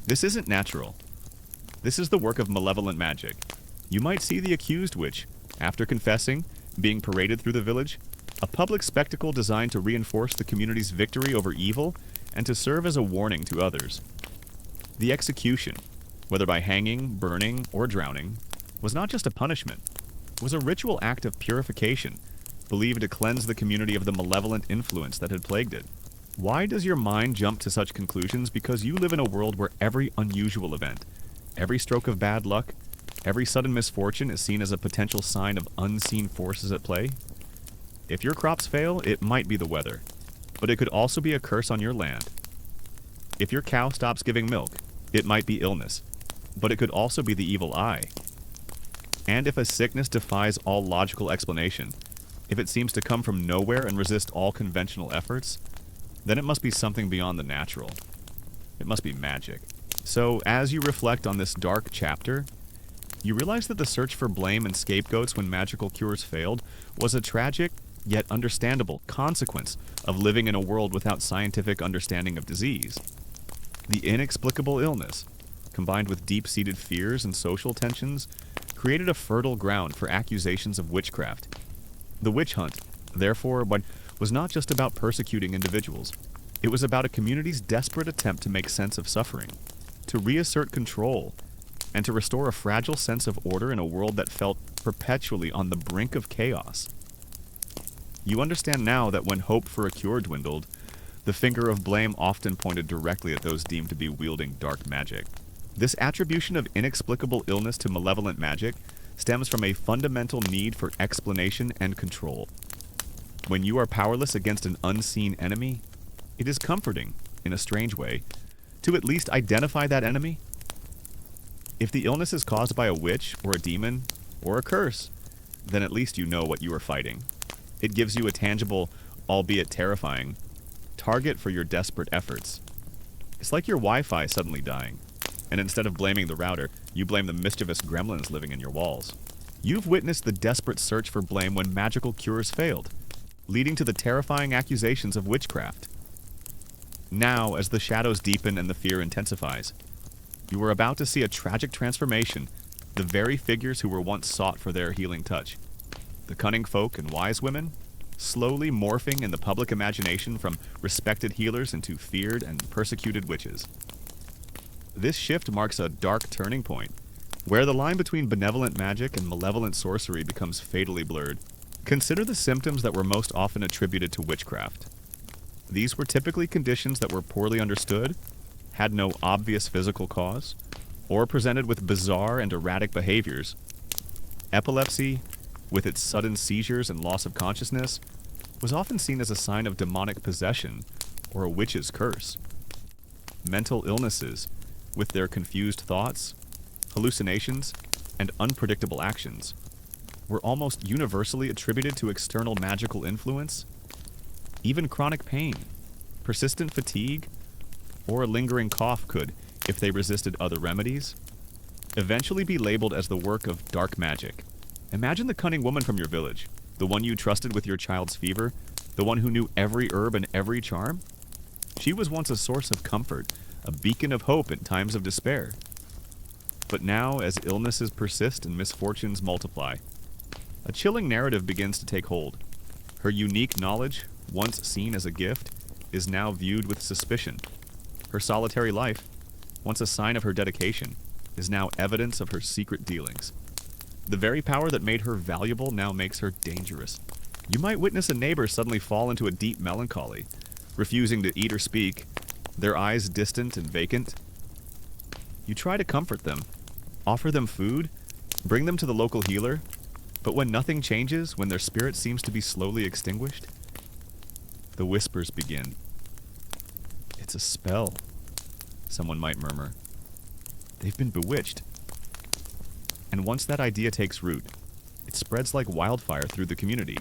This isn't natural. This is the work of malevolent magic. You might see the accused witch, after confessing, being paraded through the village, a public spectacle designed to reinforce the community's victory over evil and to serve as a warning to others. The execution, whether by hanging, burning, or drowning, was not just a punishment. It was a ritual act of purification, believed to cleanse the community of the malevolent influence that had plagued it. Why does your mind jump to such conclusions? Because you live in a world where every unusual event, every stroke of bad luck, every sudden misfortune is seen as a potential sign of unseen forces at play. If your crops fail, it might be the weather, but it could also be a curse on your land. If your cow stops giving milk, it might be illness, but it could also be the evil eye. And if a sickness defies all logical explanation, if it seems to come from nowhere and resist all conventional efforts, then it must be something beyond the natural. It must be magic. So, as you reflect on this dark chapter, you realize that the search for blame and scapegoats when magical cures failed was a tragic, yet understandable, consequence of living in a world without scientific understanding of disease. The inexplicable illness, combined with deep-seated fears and social tensions, created a fertile ground for accusations of witchcraft. The witch hunt, therefore, was not just about persecuting individuals. It was about a community's desperate attempt to make sense of suffering, to reassert control, and to restore a fragile sense of order in a world that felt perpetually on the brink of chaos. You understand now that when hope for a cure dwindled, the finger of blame often pointed directly at those deemed to be wielding dark magic. This attribution of inexplicable illness to malevolent magic stems from a fundamental need for explanation and control. When you are powerless against an unseen enemy, it is comforting, in a strange way, to at least identify that enemy. If the illness is caused by a witch or a demon or a curse, then at least you know what you are fighting. It gives you a tangible, albeit terrifying, target for your desperate efforts. It's like your Wi-Fi suddenly dying, and instead of blaming the router, you blame the mischievous gremlins living in your walls. You've witnessed the desperate search for blame when magical cures failed, leading to the terrifying accusations of witchcraft. Now, as the shadows deepen and the fear intensifies, you are about to see a tragic transformation, the very figures who were once sought for their healing touch. The cunning folk and wise women, slowly morphing in the public imagination from respected healers into feared and persecuted witches. This shift marks a dark turning point, where the line between benevolent magic and malevolent sorcery becomes fatally blurred. Consider the symptoms that were most often attributed to witchcraft. These were typically conditions that were poorly understood, had no obvious physical cause, or presented with bizarre and erratic behaviors. Epilepsy, with its sudden seizures and loss of consciousness, was often seen as a sign of demonic possession or a witch's curse. Mental illnesses, with their confused thoughts, hallucinations, and unpredictable actions, were almost universally attributed to external magical influence. Even chronic pain, persistent fatigue, or a lingering cough could, if they resisted other remedies, eventually be labeled as the work of dark magic. Imagine the cunning woman from your village, the one you trusted with your child's fever, the one who knew every herb and every charm. She was once a source of comfort, a beacon of hope in times of despair. But now, as illnesses persist and misfortunes multiply, a chilling narrative begins to take hold. Her unique knowledge, once seen as a gift, is now viewed with suspicion. Her solitary life, once a sign of her dedication, is now evidence of her secret dealings. The very power that made her valuable now makes her dangerous. You might witness a neighbor suddenly fall into a deep melancholy, refusing to eat or speak, their eyes distant and vacant. You try to comfort them, offer them food, bring them to the local healer, but when nothing changes, when their spirit seems to be slowly extinguished, the whispers begin. It's a spell, someone might murmur. They've been bewitched. And once that idea takes root, it spreads like wildfire through the community,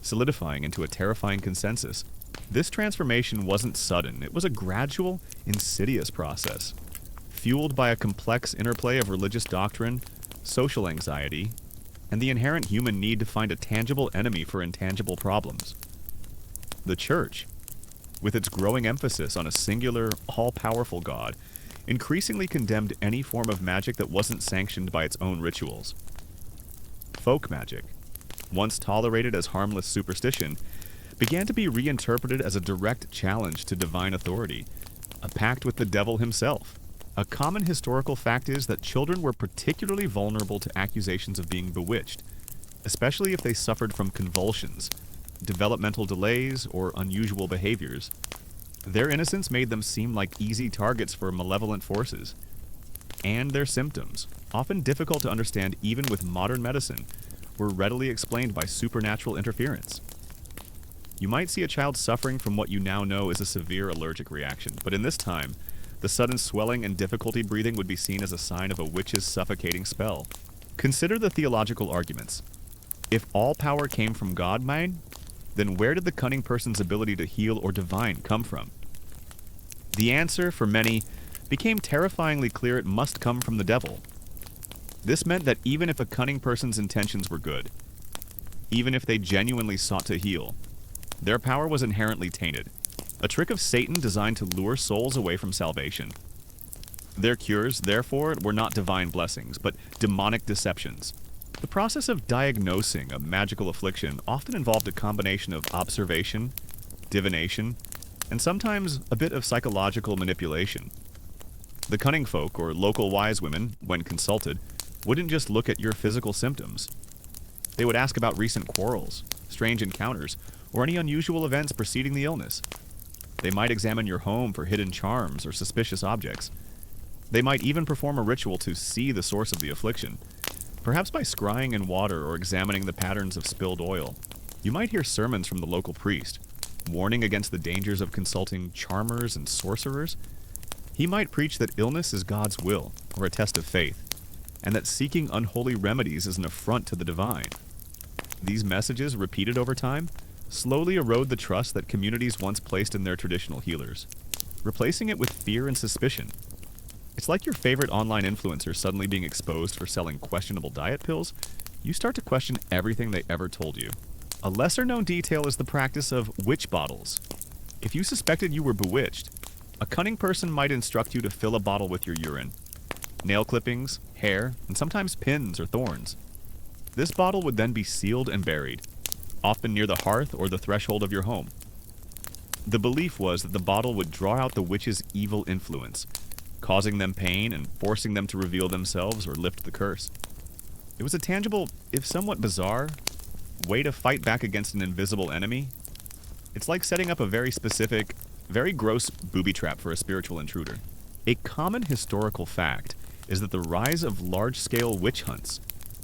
solidifying into a terrifying consensus. This transformation wasn't sudden, it was a gradual, insidious process, fueled by a complex interplay of religious doctrine, social anxiety, and the inherent human need to find a tangible enemy for intangible problems. The Church, with its growing emphasis on a singular, all-powerful God, increasingly condemned any form of magic that wasn't sanctioned by its own rituals. Folk magic, once tolerated as harmless superstition, began to be reinterpreted as a direct challenge to divine authority, a pact with the devil himself. A common historical fact is that children were particularly vulnerable to accusations of being bewitched, especially if they suffered from convulsions, developmental delays, or unusual behaviors. Their innocence made them seem like easy targets for malevolent forces. And their symptoms, often difficult to understand even with modern medicine, were readily explained by supernatural interference. You might see a child suffering from what you now know is a severe allergic reaction, but in this time, the sudden swelling and difficulty breathing would be seen as a sign of a witch's suffocating spell. Consider the theological arguments. If all power came from God, then where did the cunning person's ability to heal or divine come from? The answer, for many, became terrifyingly clear: it must come from the devil. This meant that even if a cunning person's intentions were good, even if they genuinely sought to heal, their power was inherently tainted, a trick of Satan designed to lure souls away from salvation. Their cures, therefore, were not divine blessings, but demonic deceptions. The process of diagnosing a magical affliction often involved a combination of observation, divination, and sometimes a bit of psychological manipulation. The cunning folk, or local wise women, when consulted, wouldn't just look at your physical symptoms. They would ask about recent quarrels, strange encounters, or any unusual events preceding the illness. They might examine your home for hidden charms or suspicious objects. They might even perform a ritual to see the source of the affliction, perhaps by scrying in water or examining the patterns of spilled oil. You might hear sermons from the local priest, warning against the dangers of consulting charmers and sorcerers. He might preach that illness is God's will, or a test of faith, and that seeking unholy remedies is an affront to the divine. These messages, repeated over time, slowly erode the trust that communities once placed in their traditional healers, replacing it with fear and suspicion. It's like your favorite online influencer suddenly being exposed for selling questionable diet pills. You start to question everything they ever told you. A lesser-known detail is the practice of witch bottles. If you suspected you were bewitched, a cunning person might instruct you to fill a bottle with your urine, nail clippings, hair, and sometimes pins or thorns. This bottle would then be sealed and buried, often near the hearth or the threshold of your home. The belief was that the bottle would draw out the witch's evil influence, causing them pain and forcing them to reveal themselves or lift the curse. It was a tangible, if somewhat bizarre, way to fight back against an invisible enemy. It's like setting up a very specific, very gross booby trap for a spiritual intruder. A common historical fact is that the rise of large-scale witch hunts,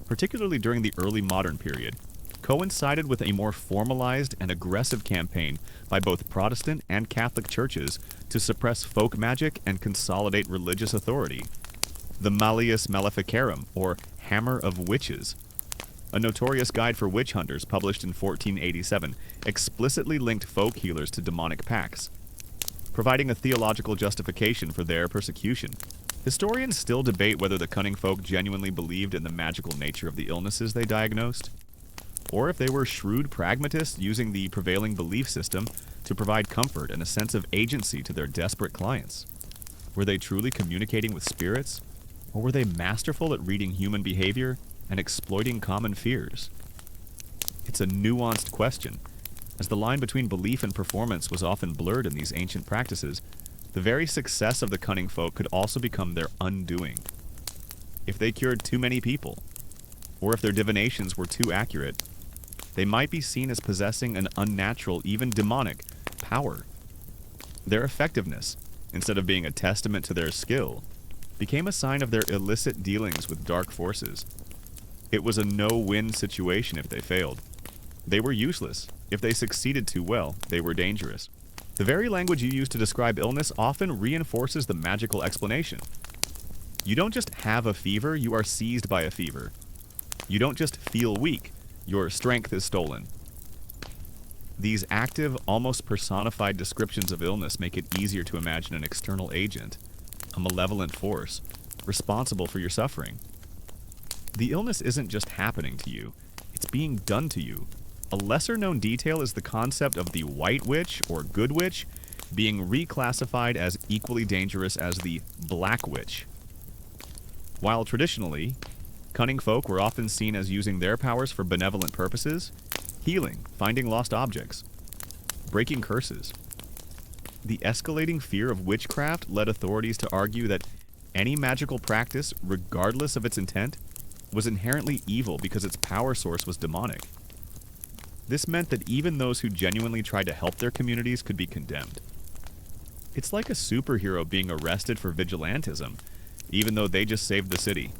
particularly during the early modern period, coincided with a more formalized and aggressive campaign by both Protestant and Catholic churches to suppress folk magic and consolidate religious authority. The Malleus Maleficarum, or Hammer of Witches, a notorious guide for witch hunters published in 1487, explicitly linked folk healers to demonic pacts, providing a theological justification for their persecution. Historians still debate whether the cunning folk genuinely believed in the magical nature of the illnesses they diagnosed, or if they were shrewd pragmatists using the prevailing belief system to provide comfort and a sense of agency to their desperate clients. Were they truly communicating with spirits, or were they masterful at reading human behavior and exploiting common fears? It's a nuanced question. As the line between belief and performance was often blurred in these ancient practices, the very success of the cunning folk could also become their undoing. If they cured too many people, or if their divinations were too accurate, they might be seen as possessing an unnatural, even demonic, power. Their effectiveness, instead of being a testament to their skill, became a sign of their illicit dealings with dark forces. It was a no-win situation if they failed. They were useless. If they succeeded too well, they were dangerous. The very language you use to describe illness often reinforces the magical explanation. You don't just have a fever, you are seized by a fever. You don't just feel weak, your strength is stolen. These active, almost personified descriptions of illness make it easier to imagine an external agent, a malevolent force, responsible for your suffering. The illness isn't just happening to you, it's being done to you. A lesser-known detail is the concept of the white witch or good witch being reclassified as equally dangerous as the black witch. While traditionally, cunning folk were often seen as using their powers for benevolent purposes, healing, finding lost objects, breaking curses. The escalating fear of witchcraft led authorities to argue that any magical practice, regardless of its intent, was inherently evil because its power source was demonic. This meant that even those who genuinely tried to help their communities could be condemned. It's like a superhero being arrested for vigilantism, even though they just saved the city.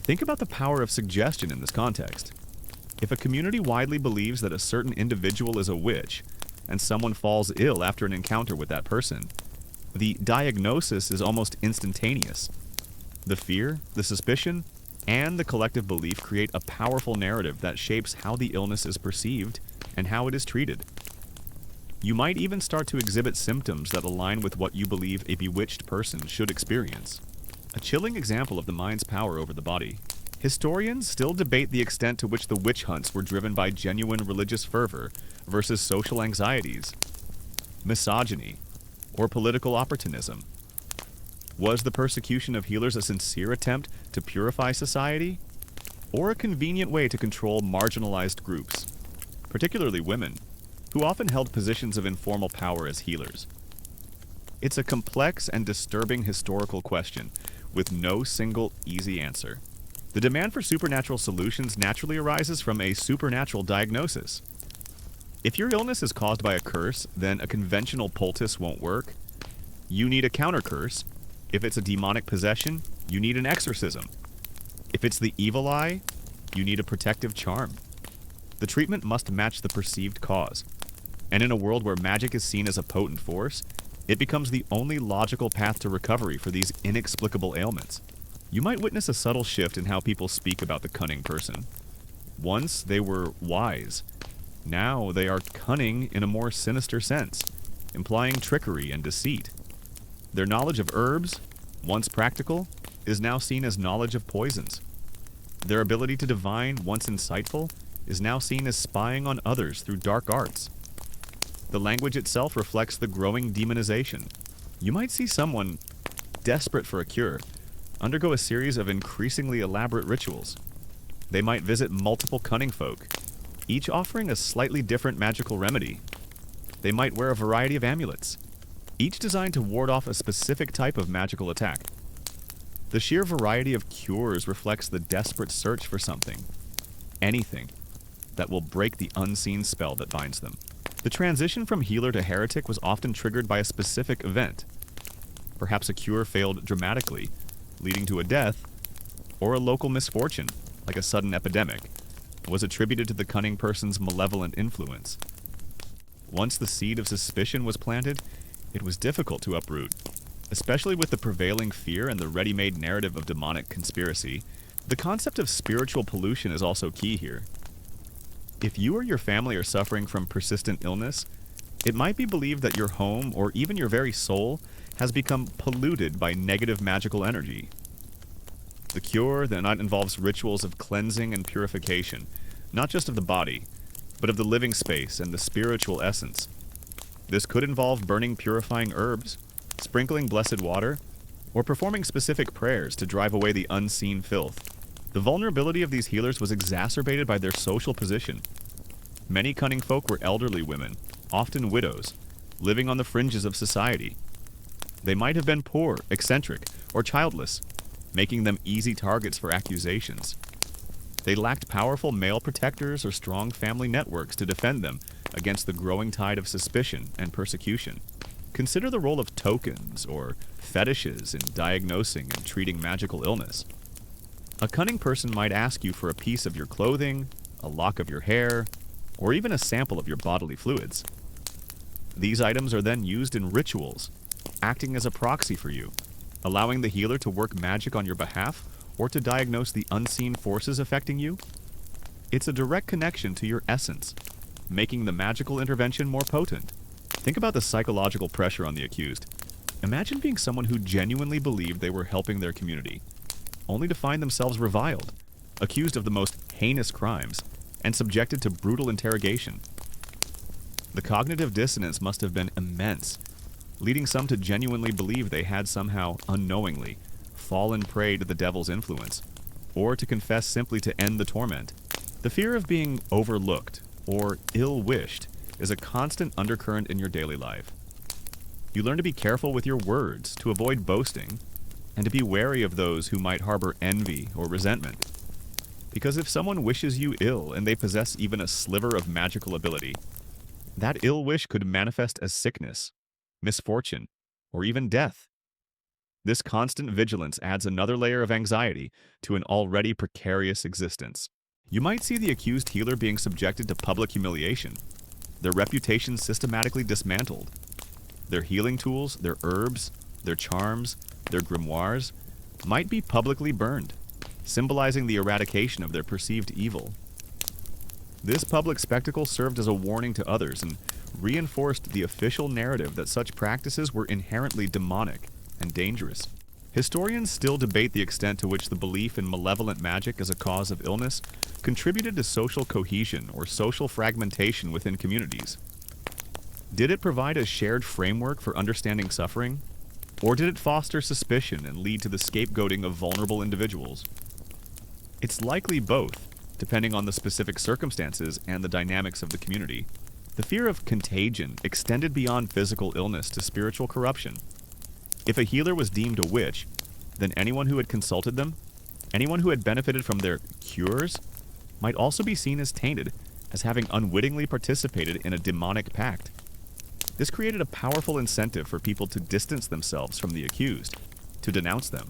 Think about the power of suggestion in this context. If a community widely believes that a certain individual is a witch, and someone falls ill after an encounter with that person, the diagnosis is almost instantaneous. The fear, the suspicion, and the collective belief create a powerful narrative that shapes how the illness is perceived and how it is treated. You might even start to exhibit symptoms that align with what you believe a bewitched person should experience. A chilling example of the mind's power over the body. Historians still debate the extent to which the witch hunts were driven by genuine religious fervor versus social anxieties, misogyny, or political opportunism. Was the persecution of healers a sincere attempt to purify society, or a convenient way to control marginalized groups, particularly women, who often held positions of informal power as healers? It's a complex and disturbing historical question with no single easy answer. The demand for supernatural solutions naturally arises from a supernatural diagnosis. If your illness is caused by a curse, then a conventional poultice won't work. You need a counter curse. If it's a demonic possession, you need an exorcism. If it's the evil eye, you need a protective charm. The treatment must match the perceived cause. And in a world where magic is seen as a potent force, it becomes the only logical path to recovery for these inexplicable ailments. You might witness a subtle shift in how people speak about the cunning person. Once they were wise. Now they are cunning in a more sinister sense, implying trickery and deceit. Their knowledge of herbs, once practical, is now seen as knowledge of poisons. Their ability to divine, once insightful, is now seen as spying on others through dark arts. The language itself reflects the growing demonization. You might see someone, desperate for a cure, undergo a series of increasingly elaborate rituals. They might visit multiple cunning folk, each offering a slightly different magical remedy. They might wear a variety of amulets, each designed to ward off a specific type of magical attack. The sheer variety of cures reflects the desperate search for something, anything, that will break the unseen spell that binds them. The transition from healer to heretic was often triggered by a specific event. Perhaps a cure failed dramatically, leading to a death, or a local misfortune, like a sudden epidemic, was attributed to the cunning person's malevolent influence. Once the seed of suspicion was planted, it was difficult to uproot, especially with the prevailing fear and the ready-made narrative of demonic conspiracy. The concept of spiritual pollution is also key here. If you or your family are suffering from persistent illness, it might be believed that your home, or even your very soul, has become polluted by negative magical energy. The cure then involves rituals of cleansing and purification, not just of the body, but of the living space and the spiritual essence. This could involve burning purifying herbs, sprinkling blessed water, or performing specific prayers to drive away the unseen filth. The vulnerability of these healers was exacerbated by their social position. Many cunning folk were elderly women, often widows, living on the fringes of society. They might have been poor, eccentric, or childless, making them easy targets for accusations. They lacked powerful male protectors or strong family networks to defend them against the growing tide of suspicion and persecution. Consider the role of tokens or fetishes in diagnosing and treating magical illness. A cunning person might ask you for a piece of your clothing, a lock of your hair, or even a sample of your bodily fluids. These items are then used in rituals, acting as a proxy for you, allowing the healer to work magic on your behalf or to diagnose the unseen forces affecting you. It's a direct connection to your essence, making the magical intervention more potent. Think about the psychological pressure on the accused. Imagine being someone who genuinely believed they were helping their community, only to find themselves reviled, accused of the most heinous crimes, and subjected to brutal interrogation. The cognitive dissonance must have been immense, leading some to genuinely believe they had somehow, unknowingly, fallen prey to the devil's influence, or to confess simply to end the torment. The fear of being overlooked or ill-wished is a constant undercurrent in your daily life. You learn to be careful with your words, to avoid boasting, and to be wary of those who might harbor envy or resentment. Because if someone wishes you ill and they possess even a sliver of magical ability, that ill wish could manifest as sickness, misfortune, or even death. This constant vigilance adds another layer of anxiety to an already precarious existence. You might see the accused healer being subjected to public humiliation, their reputation systematically dismantled, their healing tools, their herbs, their charms, their grimoires might be publicly burned, symbolizing the eradication of their perceived evil. This public spectacle served as a warning to others and reinforced the official narrative that such practices were inherently demonic and dangerous. Historians still debate the extent to which the belief in malevolent magic as a cause of illness contributed to social cohesion or social fragmentation within communities. Did it provide a shared framework for understanding suffering? Or did it foster suspicion and lead to the scapegoating of vulnerable individuals? It's likely both, depending on the specific circumstances and the dynamics of the community. The fear of contagion extended beyond physical illness to spiritual corruption. If a healer was deemed a witch, then anyone who had consulted them, anyone who had benefited from their cures, might also be seen as tainted, as having unwittingly participated in a demonic pact. This created a powerful incentive for people to distance themselves from the accused, to denounce them,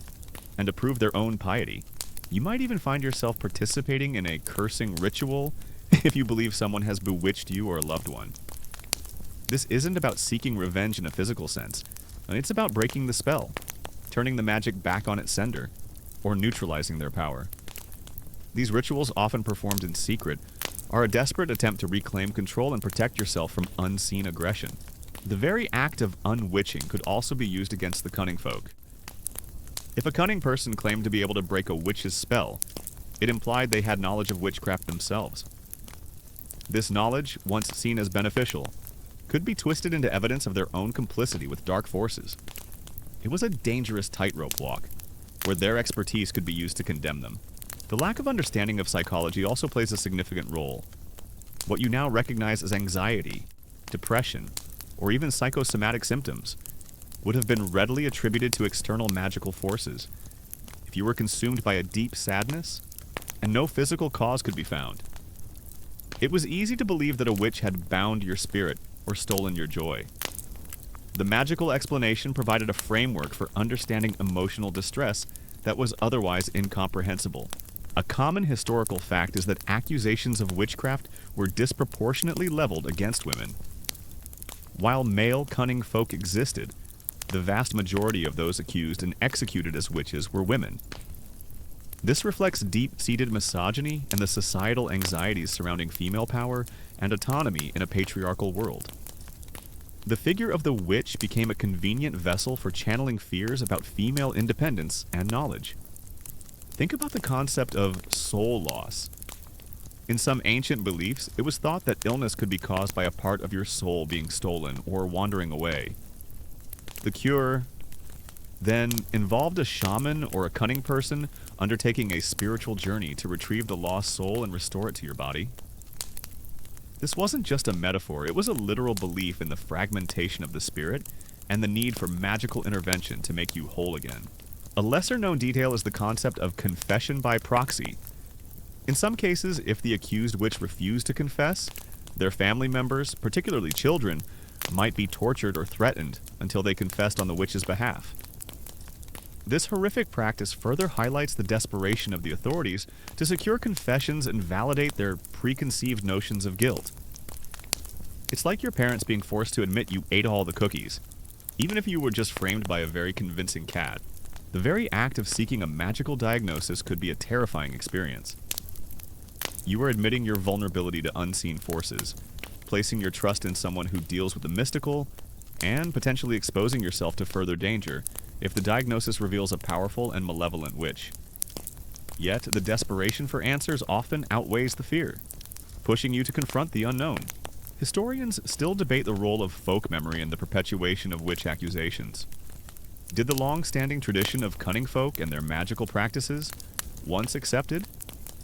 and to prove their own piety. You might even find yourself participating in a cursing ritual if you believe someone has bewitched you or a loved one. This isn't about seeking revenge in a physical sense, and it's about breaking the spell, turning the magic back on its sender, or neutralizing their power. These rituals, often performed in secret, are a desperate attempt to reclaim control and protect yourself from unseen aggression. The very act of unwitching could also be used against the cunning folk. If a cunning person claimed to be able to break a witch's spell, it implied they had knowledge of witchcraft themselves. This knowledge, once seen as beneficial, could be twisted into evidence of their own complicity with dark forces. It was a dangerous tightrope walk, where their expertise could be used to condemn them. The lack of understanding of psychology also plays a significant role. What you now recognize as anxiety, depression, or even psychosomatic symptoms would have been readily attributed to external magical forces. If you were consumed by a deep sadness, and no physical cause could be found, it was easy to believe that a witch had bound your spirit or stolen your joy. The magical explanation provided a framework for understanding emotional distress that was otherwise incomprehensible. A common historical fact is that accusations of witchcraft were disproportionately leveled against women. While male cunning folk existed, the vast majority of those accused and executed as witches were women. This reflects deep-seated misogyny and the societal anxieties surrounding female power and autonomy in a patriarchal world. The figure of the witch became a convenient vessel for channeling fears about female independence and knowledge. Think about the concept of soul loss. In some ancient beliefs, it was thought that illness could be caused by a part of your soul being stolen or wandering away. The cure then involved a shaman or a cunning person undertaking a spiritual journey to retrieve the lost soul and restore it to your body. This wasn't just a metaphor, it was a literal belief in the fragmentation of the spirit and the need for magical intervention to make you whole again. A lesser-known detail is the concept of confession by proxy. In some cases, if the accused witch refused to confess, their family members, particularly children, might be tortured or threatened until they confessed on the witch's behalf. This horrific practice further highlights the desperation of the authorities to secure confessions and validate their preconceived notions of guilt. It's like your parents being forced to admit you ate all the cookies, even if you were just framed by a very convincing cat. The very act of seeking a magical diagnosis could be a terrifying experience. You are admitting your vulnerability to unseen forces, placing your trust in someone who deals with the mystical and potentially exposing yourself to further danger if the diagnosis reveals a powerful and malevolent witch. Yet, the desperation for answers often outweighs the fear, pushing you to confront the unknown. Historians still debate the role of folk memory in the perpetuation of witch accusations. Did the long-standing tradition of cunning folk and their magical practices, once accepted,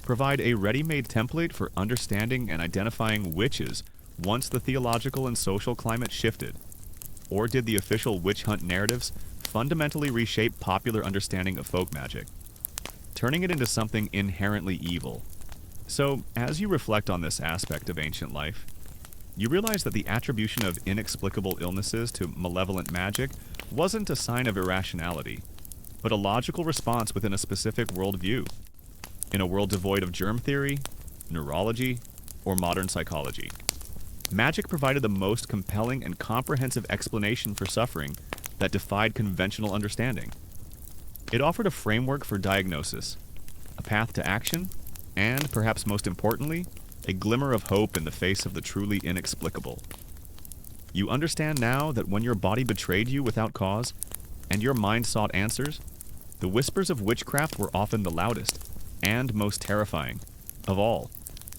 provide a ready-made template for understanding and identifying witches once the theological and social climate shifted? Or did the official witch hunt narratives fundamentally reshape popular understanding of folk magic, turning it into something inherently evil? So, as you reflect on this aspect of ancient life, you realize that the attribution of inexplicable illnesses to malevolent magic wasn't a sign of irrationality, but a logical response within a specific worldview. In a world devoid of germ theory, neurology, or modern psychology, magic provided the most compelling and comprehensive explanation for suffering that defied conventional understanding. It offered a framework for diagnosis, a path to action, and, perhaps most importantly, a glimmer of hope in the face of the truly inexplicable. You understand now that when your body betrayed you without cause, and your mind sought answers, the whispers of witchcraft were often the loudest and most terrifying of all.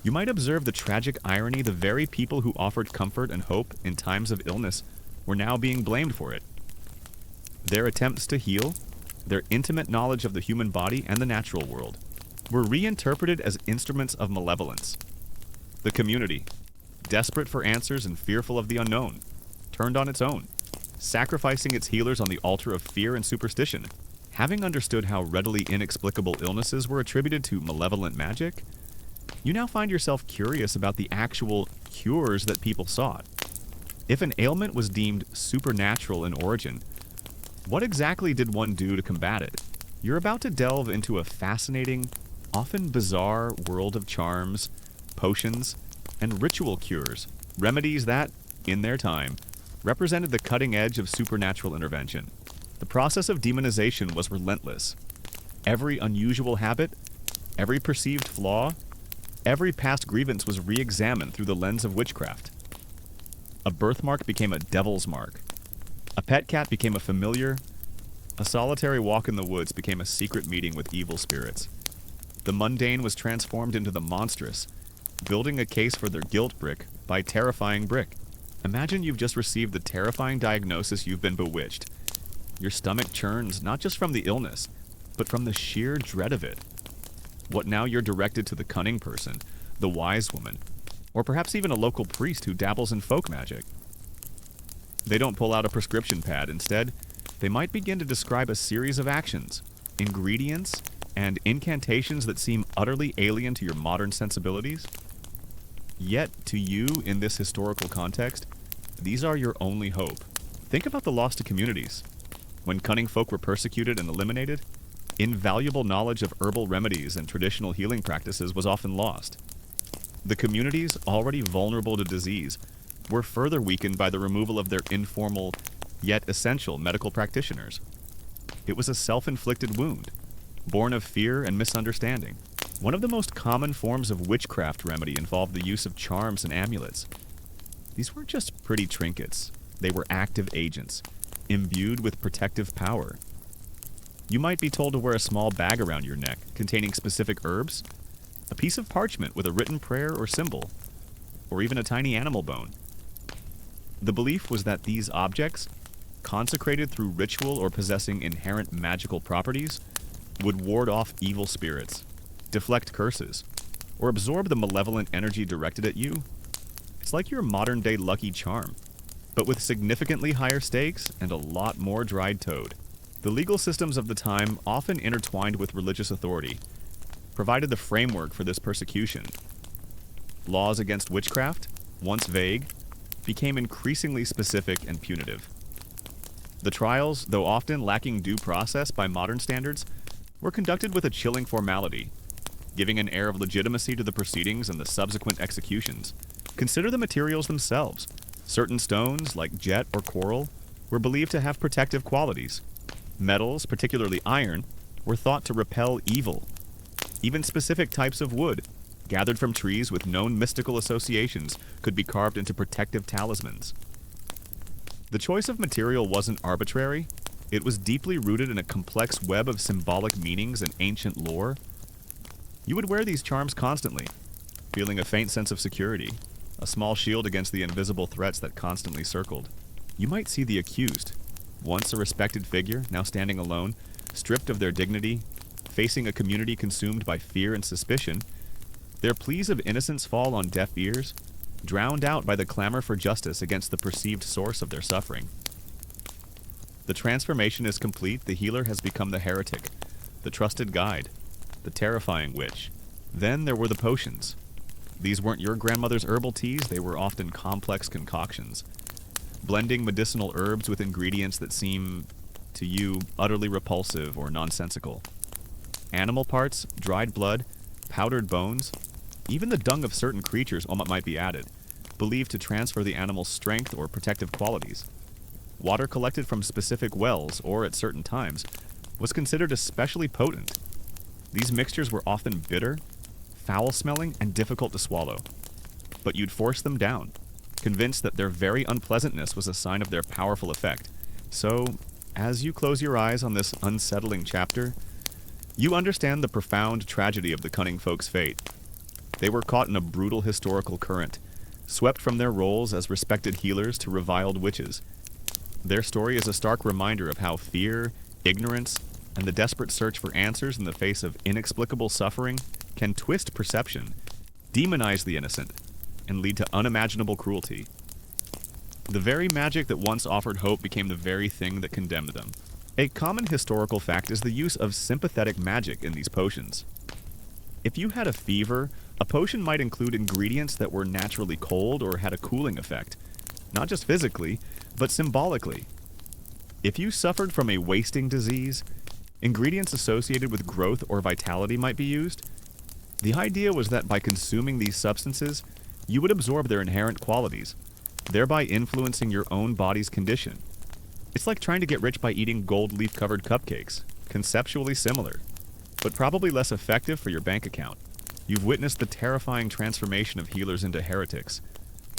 You might observe the tragic irony: the very people who offered comfort and hope in times of illness were now being blamed for it. Their attempts to heal, their intimate knowledge of the human body and the natural world, were reinterpreted as instruments of malevolence. The community, desperate for answers and fearful of the unknown, turned on its own, sacrificing its healers on the altar of fear and superstition. Having understood how readily inexplicable illnesses were attributed to malevolent magic, you now find yourself curious about the actual cures that people sought. If an ailment was deemed supernatural in origin, what exactly did one do to combat it? You're about to delve into a fascinating, often bizarre world of charms, potions, and ritual cures, remedies that, in their time, represented the cutting edge of supernatural intervention. The process of demonization was relentless. Every unusual habit, every perceived flaw, every past grievance was re-examined through the lens of witchcraft. A birthmark became a devil's mark. A pet cat became a familiar. A solitary walk in the woods became a secret meeting with evil spirits. The mundane was transformed into the monstrous, building a case for their guilt brick by terrifying brick. Imagine you've just received the terrifying diagnosis you've been bewitched. Your stomach churns not just from the illness, but from the sheer dread of it. What now? You're directed to the cunning person, the wise woman, or perhaps even a local priest who dabbles in folk magic. They don't pull out a prescription pad. Instead, they might begin to describe a series of actions, ingredients, and incantations that seem utterly alien to your modern sensibilities. Yet, to you, in this historical context, these are your only hope. Think about the loss to communities. When cunning folk were persecuted and eliminated, invaluable knowledge of herbal remedies and traditional healing practices was often lost. The communities, already vulnerable to disease, were further weakened by the removal of their informal, yet essential medical practitioners. It was a self-inflicted wound, born of fear and misunderstanding. One of the most common forms of witchcraft remedy involved the use of charms and amulets. These weren't just pretty trinkets. They were active agents, imbued with protective power. You might be told to wear a small bag around your neck containing specific herbs, a piece of parchment with a written prayer or symbol, or even a tiny animal bone. The belief was that these objects, consecrated through ritual or possessing inherent magical properties, would ward off evil spirits, deflect curses, or absorb the malevolent energy directed at you. It's like your modern-day Lucky Charm, but with significantly higher stakes and a lot more dried toad. The legal systems of the time, often intertwined with religious authority, provided the framework for this persecution. Laws against witchcraft, once vague, became increasingly specific and punitive. The trials, though often lacking due process by modern standards, were conducted with a chilling formality, giving an air of legitimacy to the proceedings and the subsequent executions. Consider the materials themselves. Certain stones, like jet or coral, were believed to have protective qualities. Metals, particularly iron, were thought to repel evil. Even specific types of wood, gathered from trees with known mystical associations, could be carved into protective talismans. The choice of material wasn't arbitrary. It was deeply rooted in a complex web of symbolic meanings and ancient lore. You would wear these charms constantly, feeling a faint sense of security, a small shield against the invisible threats that constantly circled. You might see the accused, once a respected figure, now standing alone, stripped of their dignity, facing a community consumed by fear and suspicion. Their pleas of innocence fall on deaf ears, drowned out by the clamor for justice against the perceived source of their suffering. The transformation is complete. The healer has become the heretic, the trusted guide, the terrifying witch. Then there were the potions. These weren't your grandmother's herbal teas, they were often complex concoctions, blending medicinal herbs with ingredients that seem, to you, utterly repulsive or nonsensical. Animal parts, dried blood, powdered bones, even the dung of certain creatures might be added, believed to transfer the animal's strength or protective qualities. Water collected from specific wells, or at certain times, was considered especially potent. These mixtures were often bitter, foul-smelling, and difficult to swallow. But you'd force them down, convinced that their very unpleasantness was a sign of their powerful effect. So, as you close your eyes on this unsettling chapter, you understand the profound tragedy of the cunning folk's fate. They were caught in a brutal historical current, swept from their roles as respected healers to reviled witches. Their story is a stark reminder of how fear, ignorance, and the desperate search for answers in the face of inexplicable suffering can twist perception, demonize the innocent, and lead to unimaginable cruelty. The very magic that once offered hope became the very thing that condemned them. A common historical fact is the use of sympathetic magic in these potions. If you had a fever, a potion might include ingredients that were naturally cold or had a cooling effect, not just physically, but symbolically. If you suffered from a wasting disease, ingredients associated with growth or vitality might be used. The idea was that by consuming these substances, you would absorb their inherent qualities, thereby influencing your own body's condition. It's like trying to get rich by eating gold leaf-covered cupcakes, conceptually similar, but probably less effective for your bank account. You've witnessed the terrifying transformation of healers into heretics,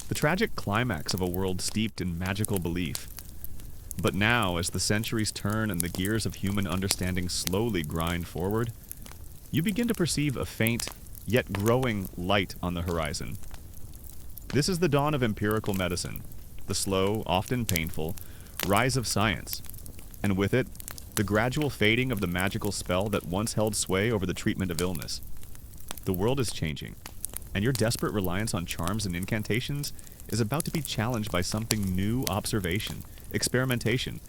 the tragic climax of a world steeped in magical belief. But now, as the centuries turn and the gears of human understanding slowly grind forward, you begin to perceive a faint, yet growing light on the horizon. This is the dawn of empirical medicine, the slow, often painful, rise of science, and with it, the gradual fading of the magical spell that once held sway over the treatment of illness. The world is changing, and your desperate reliance on charms and incantations is about to be challenged by something new: observation, experimentation,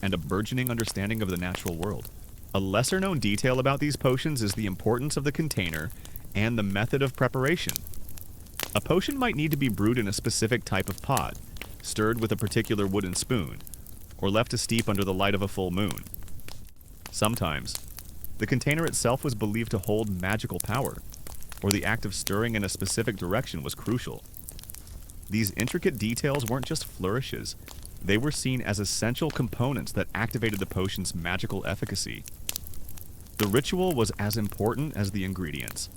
and a burgeoning understanding of the natural world. A lesser-known detail about these potions is the importance of the container and the method of preparation. A potion might need to be brewed in a specific type of pot, stirred with a particular wooden spoon, or left to steep under the light of a full moon. Sometimes, the container itself was believed to hold magical power, or the act of stirring in a specific direction was crucial. These intricate details weren't just flourishes, they were seen as essential components that activated the potion's magical efficacy. The ritual was as important as the ingredients.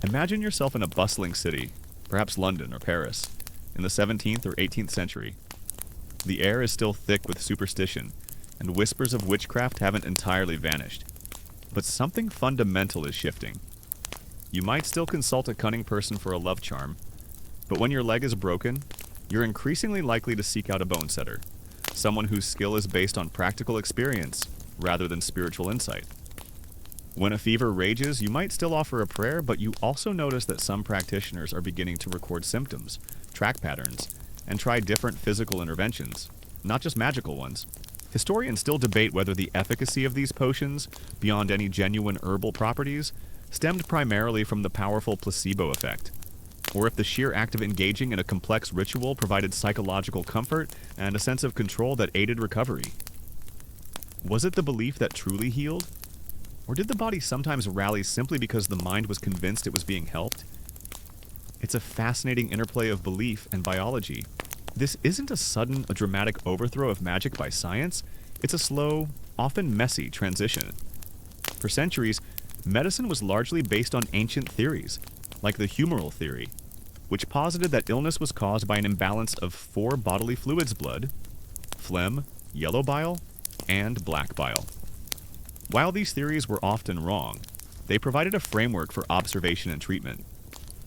Imagine yourself in a bustling city, perhaps London or Paris, in the 17th or 18th century. The air is still thick with superstition, and whispers of witchcraft haven't entirely vanished. But something fundamental is shifting. You might still consult a cunning person for a love charm, but when your leg is broken, you're increasingly likely to seek out a bone setter, someone whose skill is based on practical experience rather than spiritual insight. When a fever rages, you might still offer a prayer, but you also notice that some practitioners are beginning to record symptoms, track patterns, and try different physical interventions, not just magical ones. Historians still debate whether the efficacy of these potions, beyond any genuine herbal properties, stemmed primarily from the powerful placebo effect, or if the sheer act of engaging in a complex ritual provided psychological comfort and a sense of control that aided recovery. Was it the belief that truly healed? Or did the body sometimes rally simply because the mind was convinced it was being helped? It's a fascinating interplay of belief and biology. This isn't a sudden, a dramatic overthrow of magic by science. It's a slow, often messy transition. For centuries, medicine was largely based on ancient theories. like the humoral theory, which posited that illness was caused by an imbalance of 4 bodily fluids: blood, phlegm, yellow bile, and black bile. While these theories were often wrong, they provided a framework for observation and treatment,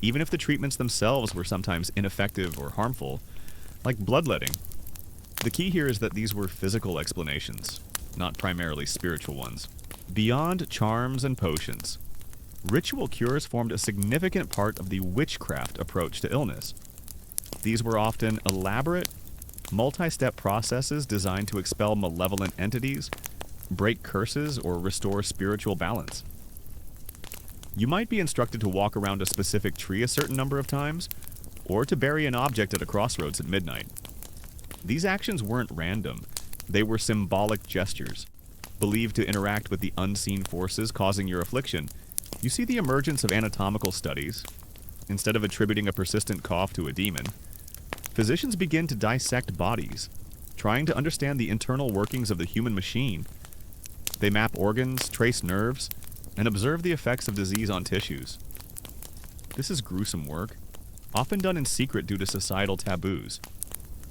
even if the treatments themselves were sometimes ineffective or harmful, like bloodletting. The key here is that these were physical explanations, not primarily spiritual ones. Beyond charms and potions, ritual cures formed a significant part of the witchcraft approach to illness. These were often elaborate, multi-step processes designed to expel malevolent entities, break curses, or restore spiritual balance. You might be instructed to walk around a specific tree a certain number of times, or to bury an object at a crossroads at midnight. These actions weren't random. They were symbolic gestures, believed to interact with the unseen forces causing your affliction. You see the emergence of anatomical studies. Instead of attributing a persistent cough to a demon, physicians begin to dissect bodies, trying to understand the internal workings of the human machine. They map organs, trace nerves, and observe the effects of disease on tissues. This is gruesome work, often done in secret due to societal taboos,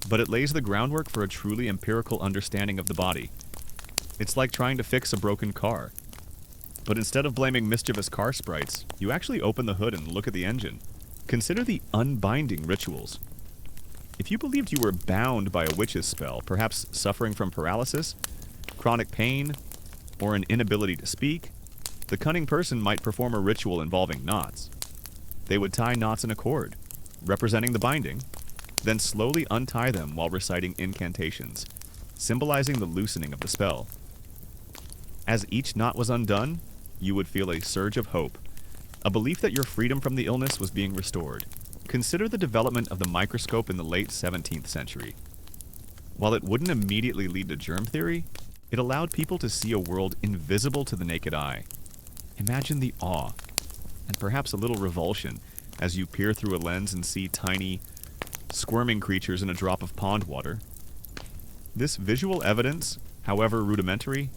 but it lays the groundwork for a truly empirical understanding of the body. It's like trying to fix a broken car. But instead of blaming mischievous car sprites, you actually open the hood and look at the engine. Consider the unbinding rituals. If you believed you were bound by a witch's spell, perhaps suffering from paralysis, chronic pain, or an inability to speak, the cunning person might perform a ritual involving knots. They would tie knots in a cord, representing the binding, then slowly untie them while reciting incantations, symbolizing the loosening of the spell. As each knot was undone, you would feel a surge of hope, a belief that your freedom from the illness was being restored. Consider the development of the microscope in the late 17th century. While it wouldn't immediately lead to germ theory, it allowed people to see a world invisible to the naked eye. Imagine the awe, and perhaps a little revulsion, as you peer through a lens and see tiny, squirming creatures in a drop of pond water. This visual evidence, however rudimentary,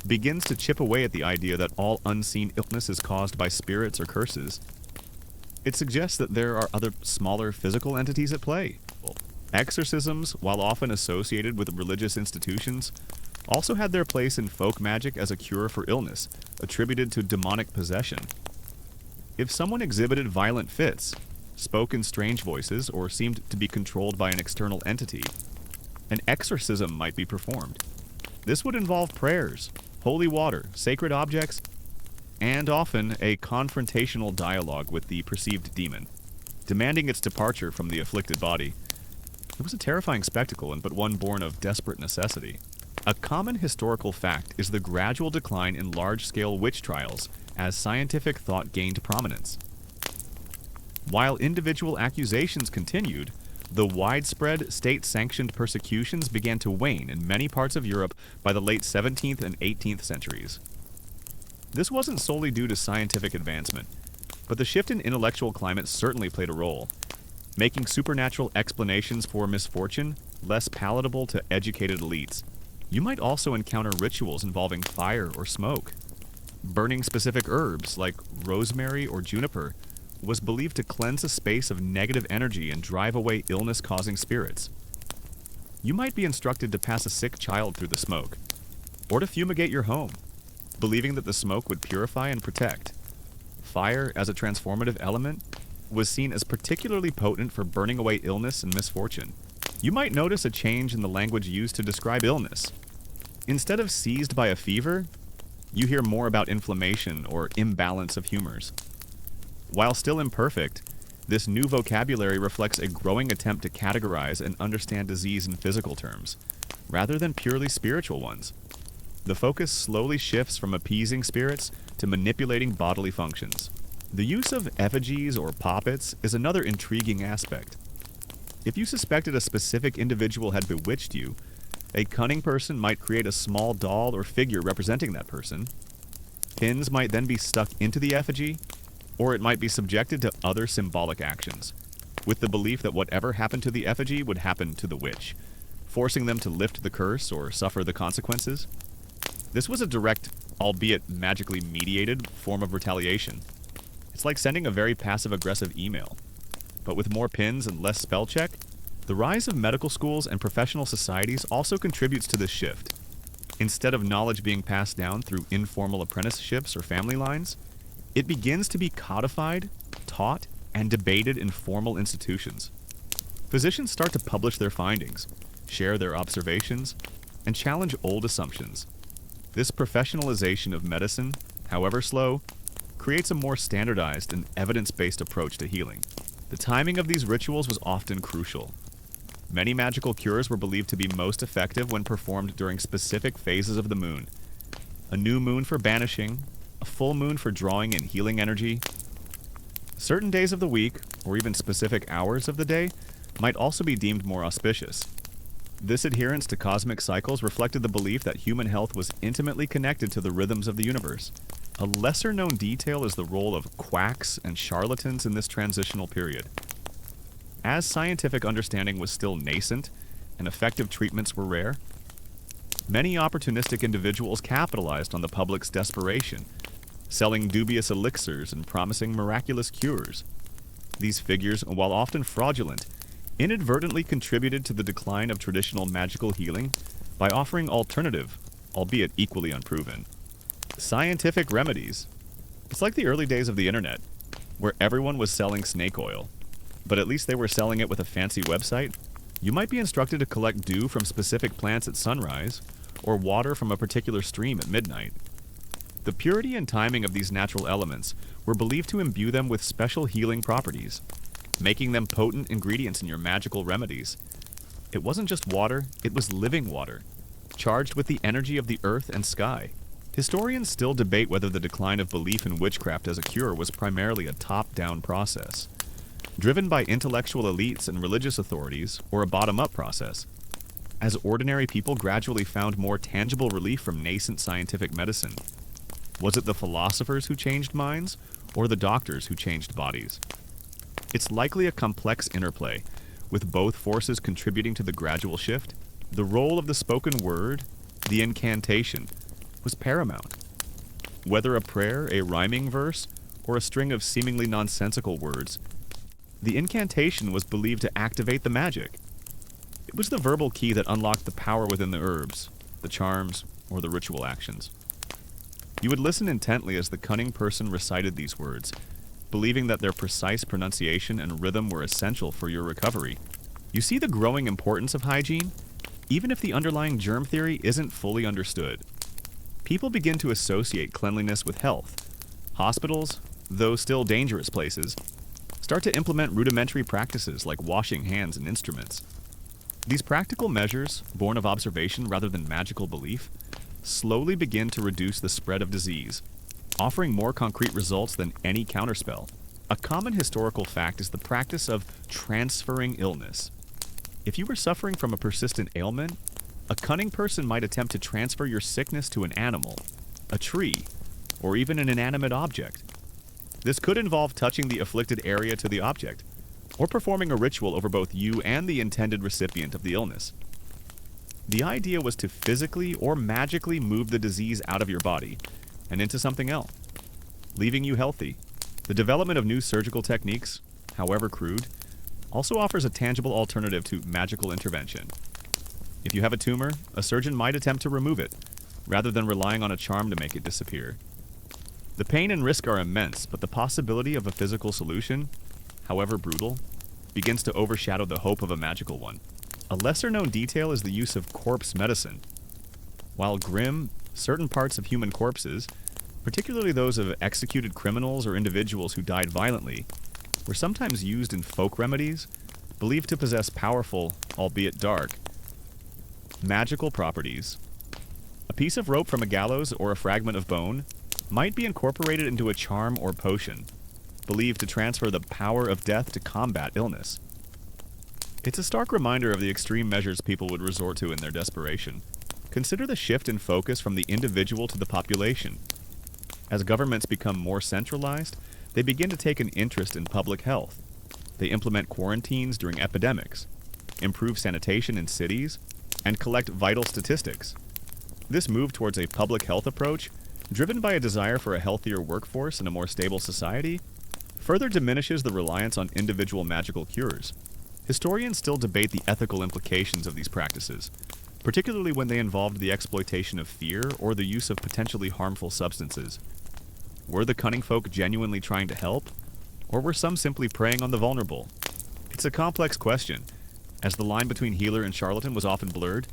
begins to chip away at the idea that all unseen illness is caused by spirits or curses. It suggests that there are other smaller physical entities at play. Exorcisms, while often associated with religious institutions, also had their place in folk magic as a cure for illness, attributed to demonic possession. If someone exhibited violent fits, spoke in strange voices, or seemed to be controlled by an external entity, an exorcism might be performed. This would involve prayers, holy water, sacred objects, and often a confrontational dialogue with the perceived demon, demanding its departure from the afflicted body. It was a terrifying spectacle, but one born of desperate necessity. A common historical fact is the gradual decline in large-scale witch trials as scientific thought gained prominence. While individual accusations continued, the widespread state-sanctioned persecutions began to wane in many parts of Europe by the late 17th and 18th centuries. This wasn't solely due to scientific advancement, but the shift in intellectual climate certainly played a role, making supernatural explanations for misfortune less palatable to educated elites. You might also encounter rituals involving fire or smoke. Burning specific herbs like rosemary or juniper was believed to cleanse a space of negative energy and drive away illness-causing spirits. You might be instructed to pass a sick child through the smoke, or to fumigate your home, believing that the smoke would purify and protect. Fire, as a transformative element, was seen as particularly potent for burning away illness and misfortune. You might notice a change in the language used to describe illness. Instead of seized by a fever, you hear more about inflammation or imbalance of humors. While still imperfect, this new vocabulary reflects a growing attempt to categorize and understand disease in physical terms, rather than purely spiritual ones. The focus slowly shifts from appeasing spirits to manipulating bodily functions. The use of effigies or poppets is another intriguing aspect. If you suspected a specific individual had bewitched you, a cunning person might create a small doll or figure representing that person. Pins might then be stuck into the effigy, or it might be subjected to other symbolic actions, with the belief that whatever happened to the effigy would happen to the witch, forcing them to lift the curse or suffer the consequences. This was a direct, albeit magically mediated, form of retaliation. It's like sending a very passive-aggressive email. But with more pins and less spell check, the rise of medical schools and professional societies also contributes to this shift. Instead of knowledge being passed down through informal apprenticeships or family lines, it begins to be codified, taught, and debated in formal institutions. Physicians start to publish their findings, share their observations, and challenge old assumptions. This professionalization of medicine, however slow, creates a more standardized and evidence-based approach to healing. The timing of these rituals was often crucial. Many magical cures were believed to be most effective when performed during specific phases of the moon. A new moon for banishing, a full moon for drawing in healing energy. Certain days of the week, or even specific hours of the day, might also be deemed more auspicious. This adherence to cosmic cycles reflected the belief that human health was intimately connected to the rhythms of the universe. A lesser-known detail is the role of quacks and charlatans in this transitional period. As scientific understanding was still nascent and effective treatments were rare, many opportunistic individuals capitalized on the public's desperation, selling dubious elixirs and promising miraculous cures. These figures, while often fraudulent, inadvertently contributed to the decline of traditional magical healing by offering alternative, albeit equally unproven, scientific remedies. It's like the early days of the internet, where everyone was selling snake oil, but at least they were selling it with a fancy website. You might be instructed to collect dew from specific plants at sunrise, or water from a particular stream at midnight. The purity and timing of these natural elements were believed to imbue them with special healing properties, making them potent ingredients in your magical remedies. It wasn't just water, it was living water, charged with the energy of the earth and sky. Historians still debate whether the decline of belief in witchcraft as a cure was primarily a top-down process, driven by intellectual elites and religious authorities, or a bottom-up process, as ordinary people gradually found more tangible relief from nascent scientific medicine. Was it the philosophers who changed minds, or the doctors who changed bodies? It's likely a complex interplay, with both forces contributing to the gradual shift. The role of the spoken word, the incantation, was paramount. Whether a prayer, a rhyming verse, or a string of seemingly nonsensical words, the incantation was believed to activate the magic. It was the verbal key that unlocked the power within the herbs, the charms, or the ritual actions. You would listen intently as the cunning person recited these words, believing that their precise pronunciation and rhythm were essential for your recovery. You see the growing importance of hygiene, even if the underlying germ theory isn't fully understood. People begin to associate cleanliness with health. Hospitals, though still dangerous places, start to implement rudimentary practices like washing hands and instruments. These practical measures, born of observation rather than magical belief, slowly begin to reduce the spread of disease, offering more concrete results than any counterspell. A common historical fact is the practice of transferring illness. If you were suffering from a persistent ailment, a cunning person might attempt to transfer your sickness to an animal, a tree, or even an inanimate object. This could involve touching the afflicted area to the object, or performing a ritual over both you and the intended recipient of the illness. The idea was to physically or magically move the disease out of your body and into something else, leaving you healthy. The development of new surgical techniques, however crude, also offers a tangible alternative to magical intervention. If you have a tumor, a surgeon might attempt to remove it, rather than relying on a charm to make it disappear. The pain and risk are immense, but the possibility of a physical solution, however brutal, begins to overshadow the hope of a magical one. A lesser-known detail is the use of corpse medicine. While grim, certain parts of human corpses, particularly those of executed criminals or individuals who died violently, were sometimes used in folk remedies, believed to possess powerful, albeit dark, magical properties. A piece of rope from a gallows or a fragment of bone might be incorporated into a charm or potion, believed to transfer the power of death to combat illness. It's a stark reminder of the extreme measures people would resort to in their desperation. Consider the shift in focus from the individual to the population. As governments become more centralized, they begin to take an interest in public health. They implement quarantines during epidemics, improve sanitation in cities, and collect vital statistics. This move towards a public health approach, driven by a desire for a healthier workforce and a more stable society, further diminishes the reliance on individual magical cures. Historians still debate the ethical implications of these practices, particularly when they involved the exploitation of fear or the use of potentially harmful substances. Were the cunning folk genuinely trying to help, or were some simply preying on the vulnerable? It's a complex question, as the line between healer and charlatan was often blurred,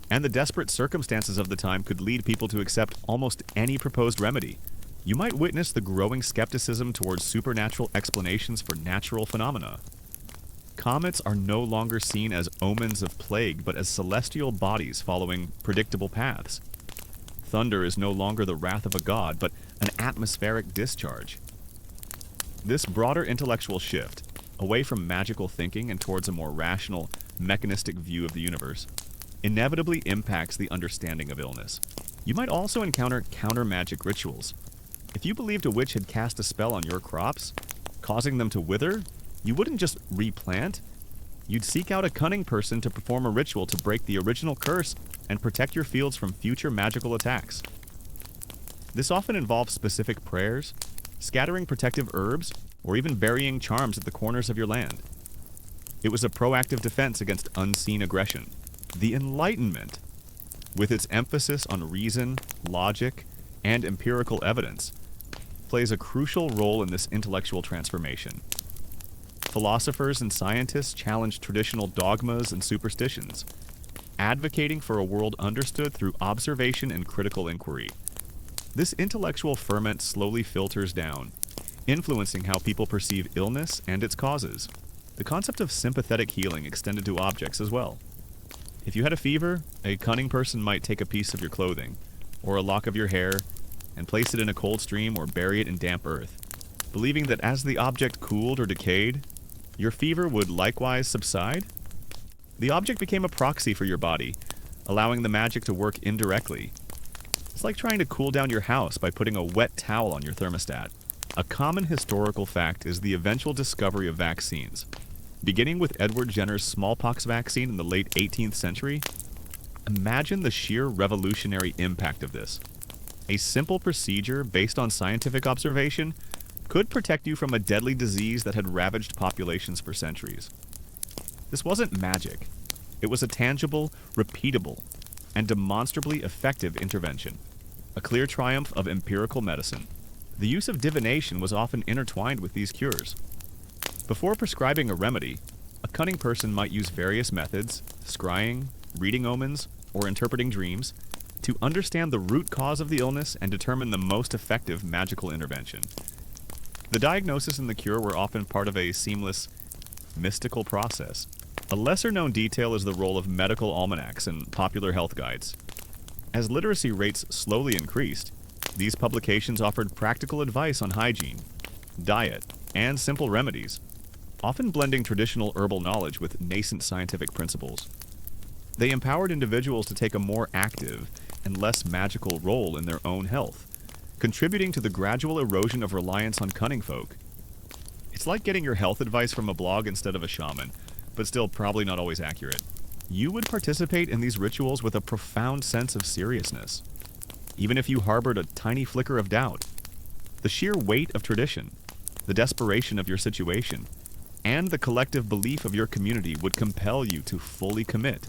and the desperate circumstances of the time could lead people to accept almost any proposed remedy. You might witness the growing skepticism towards supernatural explanations for natural phenomena. Comets are no longer seen as omens of plague, but as celestial bodies following predictable paths. Thunder is no longer the wrath of a god, but an atmospheric discharge. This broader intellectual shift, away from magical thinking and towards a more rational, mechanistic view of the universe, inevitably impacts the understanding of illness. You might also encounter counter-magic rituals. If you believed a witch had cast a spell on your crops, causing them to wither, you wouldn't just replant. You'd seek out a cunning person to perform a ritual to break the original curse and protect your fields from future magical attacks. This often involves specific prayers, scattering protective herbs, or even burying charms at the corners of your land. It was a proactive defense against unseen aggression. The Enlightenment, with its emphasis on reason, logic, and empirical evidence, plays a crucial role in this intellectual transformation. Philosophers and scientists challenge traditional dogmas and superstitions, advocating for a world understood through observation and critical inquiry. This intellectual ferment slowly filters down, influencing how people perceive illness and its causes. The concept of sympathetic healing extended to objects as well. If you had a fever, a cunning person might take a piece of your clothing, or a lock of your hair, and place it in a cold stream or bury it in damp earth, believing that as the object cooled or decayed, your fever would likewise subside. The object became a proxy for your body, allowing the magic to work indirectly. It's like trying to cool down your house by putting a wet towel on your thermostat. A common historical fact is the eventual discovery of vaccines. Beginning with Edward Jenner's smallpox vaccine in the late 18th century, imagine the sheer revolutionary impact of this. A simple procedure based on scientific observation could protect you from a deadly disease that had ravaged populations for centuries. This wasn't magic. It was a tangible, repeatable, and demonstrably effective intervention. A clear triumph of empirical medicine. The use of divination was often intertwined with these cures. Before prescribing a remedy, a cunning person might use various methods, scrying, reading omens, or interpreting dreams, to understand the root cause of the illness and determine the most effective magical intervention. The diagnosis and the cure were often part of a seamless, mystical process. A lesser-known detail is the role of medical almanacs and popular health guides. As literacy rates slowly increased, these publications offered practical advice on hygiene, diet, and simple remedies, often blending traditional herbal knowledge with nascent scientific principles. They empowered individuals to take a more active and less magical role in their own health, contributing to the gradual erosion of reliance on cunning folk. It's like getting your health advice from a blog instead of a shaman, but still probably not always accurate. You would participate in these rituals with a profound sense of seriousness, even if you harbored a tiny flicker of doubt. The sheer weight of tradition, the desperation of your situation, and the collective belief of your community would compel you to fully commit.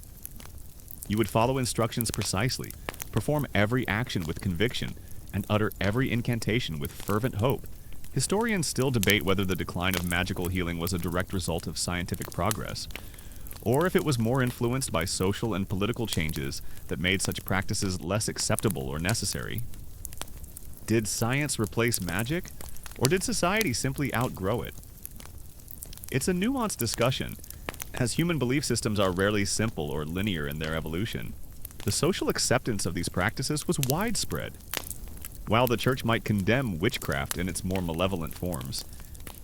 You would follow instructions precisely, perform every action with conviction, and utter every incantation with fervent hope. Historians still debate whether the decline of magical healing was a direct result of scientific progress, or if it was more influenced by social and political changes that made such practices less acceptable or necessary. Did science replace magic, or did society simply outgrow it? It's a nuanced discussion, as human belief systems are rarely simple or linear in their evolution. The social acceptance of these practices was widespread. While the church might condemn witchcraft in its more malevolent forms,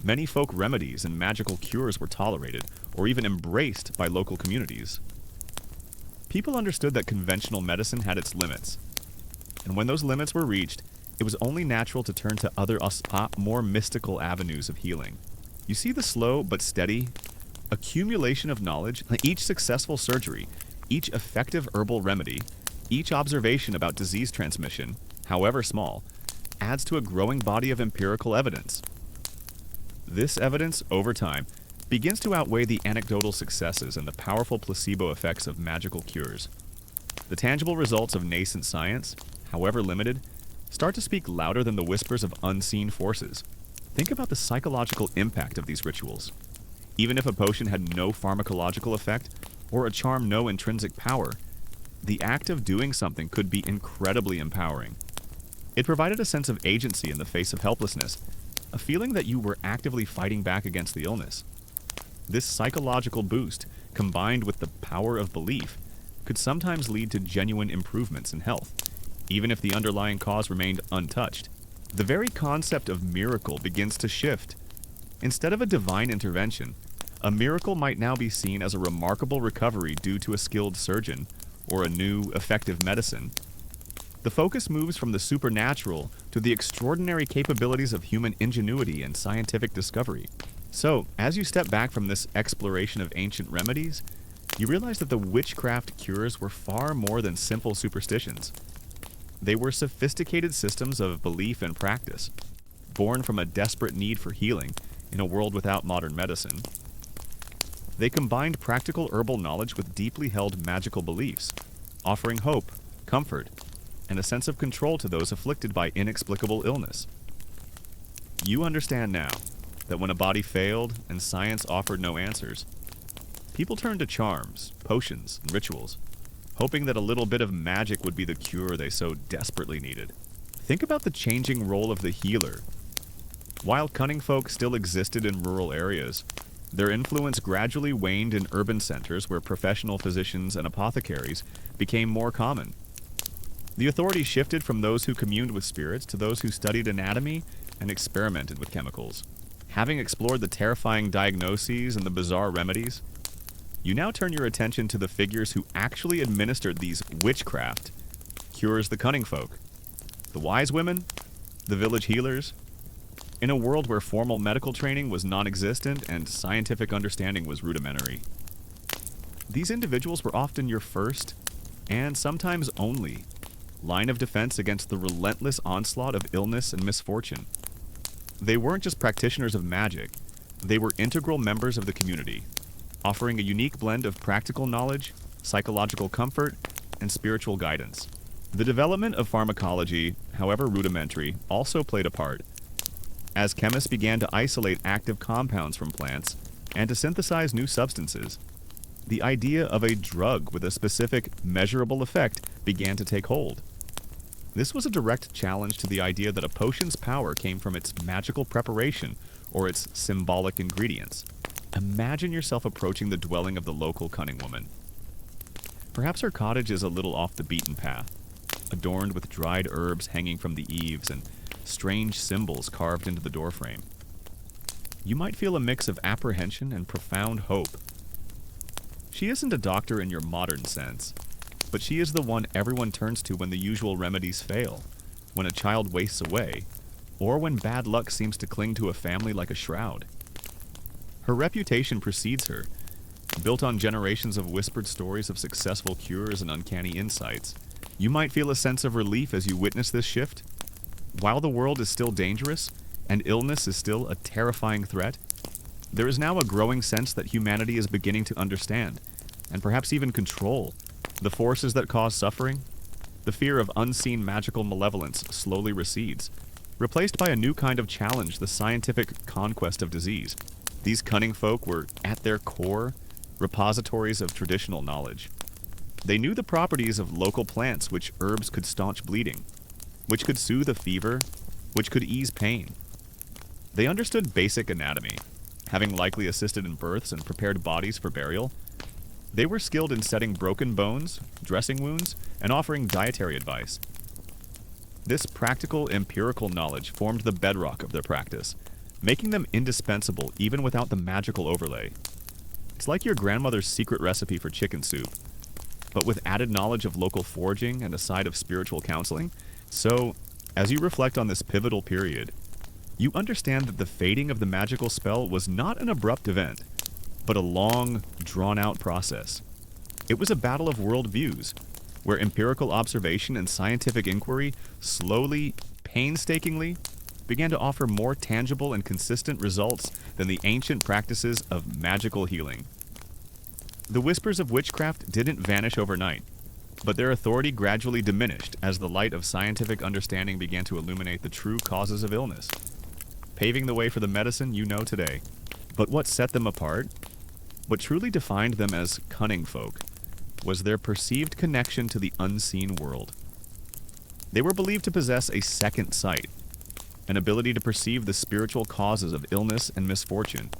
many folk remedies and magical cures were tolerated or even embraced by local communities. People understood that conventional medicine had its limits, and when those limits were reached, it was only natural to turn to other, more mystical avenues of healing. You see the slow but steady accumulation of knowledge. Each successful surgery, each effective herbal remedy, each observation about disease transmission, however small, adds to a growing body of empirical evidence. This evidence, over time, begins to outweigh the anecdotal successes and the powerful placebo effects of magical cures. The tangible results of nascent science, however limited, start to speak louder than the whispers of unseen forces. Think about the psychological impact of these rituals. Even if a potion had no pharmacological effect, or a charm no intrinsic power, the act of doing something could be incredibly empowering. It provided a sense of agency in the face of helplessness, a feeling that you were actively fighting back against the illness. This psychological boost, combined with the power of belief, could sometimes lead to genuine improvements in health, even if the underlying cause remained untouched. The very concept of miracle begins to shift. Instead of a divine intervention, a miracle might now be seen as a remarkable recovery due to a skilled surgeon or a new, effective medicine. The focus moves from the supernatural to the extraordinary capabilities of human ingenuity and scientific discovery. So, as you step back from this exploration of ancient remedies, you realize that the witchcraft cures were far more than simple superstitions. They were sophisticated systems of belief and practice, born from a desperate need for healing in a world without modern medicine. They combined practical herbal knowledge with deeply held magical beliefs, offering hope, comfort, and a sense of control to those afflicted by inexplicable illness. You understand now that when a body failed and science offered no answers, people turned to charms, potions, and rituals, hoping that a little bit of magic would be the cure they so desperately needed. Think about the changing role of the healer. While cunning folk still existed in rural areas, their influence gradually waned in urban centers where professional physicians and apothecaries became more common. The authority shifted from those who communed with spirits to those who studied anatomy and experimented with chemicals. Having explored the terrifying diagnoses and the bizarre remedies, you now turn your attention to the figures who actually administered these witchcraft cures, the cunning folk, the wise women, the village healers. In a world where formal medical training was non-existent and scientific understanding was rudimentary, these individuals were often your first, and sometimes only, line of defense against the relentless onslaught of illness and misfortune. They weren't just practitioners of magic, they were integral members of the community, offering a unique blend of practical knowledge, psychological comfort, and spiritual guidance. The development of pharmacology, however rudimentary, also played a part. As chemists began to isolate active compounds from plants and to synthesize new substances, the idea of a drug with a specific, measurable effect began to take hold. This was a direct challenge to the idea that a potion's power came from its magical preparation or its symbolic ingredients. Imagine yourself approaching the dwelling of the local cunning woman. Perhaps her cottage is a little off the beaten path, adorned with dried herbs hanging from the eaves and strange symbols carved into the doorframe. You might feel a mix of apprehension and profound hope. She isn't a doctor in your modern sense, but she is the one everyone turns to when the usual remedies fail, when a child wastes away, or when bad luck seems to cling to a family like a shroud. Her reputation precedes her, built on generations of whispered stories of successful cures and uncanny insights. You might feel a sense of relief as you witness this shift. While the world is still dangerous, and illness is still a terrifying threat, there is now a growing sense that humanity is beginning to understand, and perhaps even control, the forces that cause suffering. The fear of unseen magical malevolence slowly recedes, replaced by a new kind of challenge, the scientific conquest of disease. These cunning folk were, at their core, repositories of traditional knowledge. They knew the properties of local plants, which herbs could staunch bleeding, which could soothe a fever, which could ease pain. They understood basic anatomy, having likely assisted in births and prepared bodies for burial. They were skilled in setting broken bones, dressing wounds, and offering dietary advice. This practical, empirical knowledge formed the bedrock of their practice, making them indispensable even without the magical overlay. It's like your grandmother's secret recipe for chicken soup, but with added knowledge of local foraging and a side of spiritual counseling. So, as you reflect on this pivotal period, you understand that the fading of the magical spell was not an abrupt event, but a long, drawn-out process. It was a battle of worldviews, where empirical observation and scientific inquiry slowly, painstakingly, began to offer more tangible and consistent results than the ancient practices of magical healing. The whispers of witchcraft didn't vanish overnight, but their authority gradually diminished as the light of scientific understanding began to illuminate the true causes of illness, paving the way for the medicine you know today. But what set them apart, what truly defined them as cunning folk, was their perceived connection to the unseen world. They were believed to possess a second sight, an ability to perceive the spiritual causes of illness and misfortune.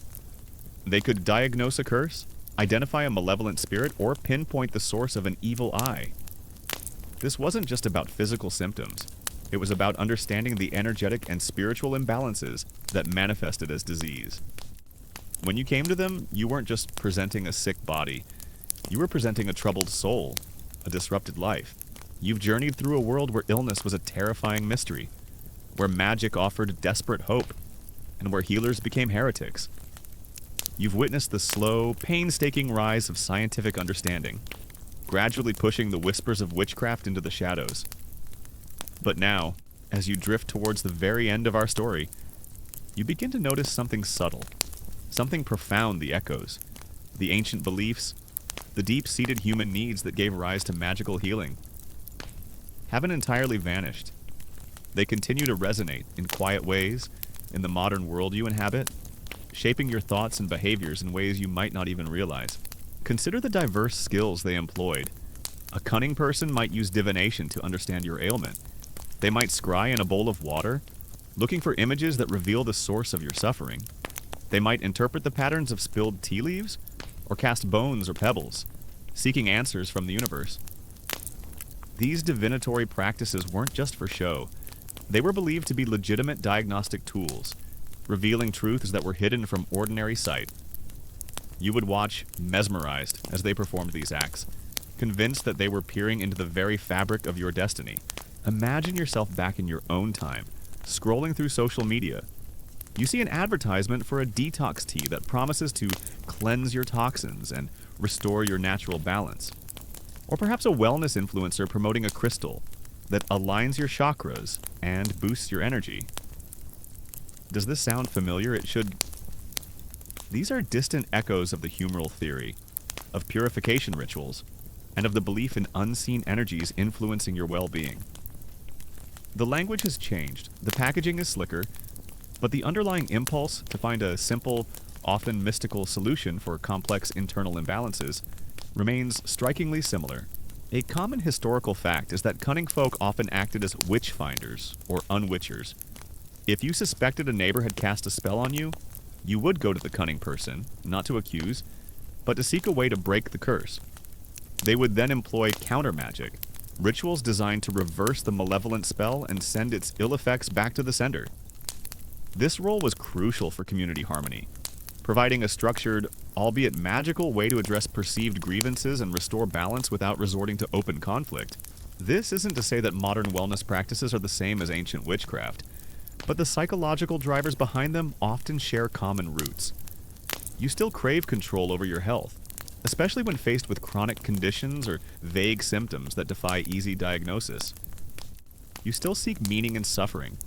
They could diagnose a curse, identify a malevolent spirit, or pinpoint the source of an evil eye. This wasn't just about physical symptoms. It was about understanding the energetic and spiritual imbalances that manifested as disease. When you came to them, you weren't just presenting a sick body. You were presenting a troubled soul, a disrupted life. You've journeyed through a world where illness was a terrifying mystery, where magic offered desperate hope, and where healers became heretics. You've witnessed the slow, painstaking rise of scientific understanding, gradually pushing the whispers of witchcraft into the shadows. But now, as you drift towards the very end of our story, you begin to notice something subtle, something profound the echoes, the ancient beliefs, the deep-seated human needs that gave rise to magical healing haven't entirely vanished. They continue to resonate in quiet ways in the modern world you inhabit, shaping your thoughts and behaviors in ways you might not even realize. Consider the diverse skills they employed. A cunning person might use divination to understand your ailment. They might scry in a bowl of water, looking for images that reveal the source of your suffering. They might interpret the patterns of spilled tea leaves, or cast bones or pebbles, seeking answers from the universe. These divinatory practices weren't just for show. They were believed to be legitimate diagnostic tools, revealing truths that were hidden from ordinary sight. You would watch, mesmerized, as they performed these acts, convinced that they were peering into the very fabric of your destiny. Imagine yourself back in your own time, scrolling through social media. You see an advertisement for a detox tea that promises to cleanse your toxins and restore your natural balance. Or perhaps a wellness influencer promoting a crystal that aligns your chakras and boosts your energy. Does this sound familiar? It should. These are distant echoes of the humoral theory, of purification rituals, and of the belief in unseen energies influencing your well-being. The language has changed, the packaging is slicker, but the underlying impulse to find a simple, often mystical solution for complex internal imbalances remains strikingly similar. A common historical fact is that cunning folk often acted as witch finders or unwitchers. If you suspected a neighbor had cast a spell on you, you would go to the cunning person, not to accuse, but to seek a way to break the curse. They would then employ counter magic, rituals designed to reverse the malevolent spell and send its ill effects back to the sender. This role was crucial for community harmony, providing a structured, albeit magical, way to address perceived grievances and restore balance without resorting to open conflict. This isn't to say that modern wellness practices are the same as ancient witchcraft, but the psychological drivers behind them often share common roots. You still crave control over your health, especially when faced with chronic conditions or vague symptoms that defy easy diagnosis. You still seek meaning in suffering,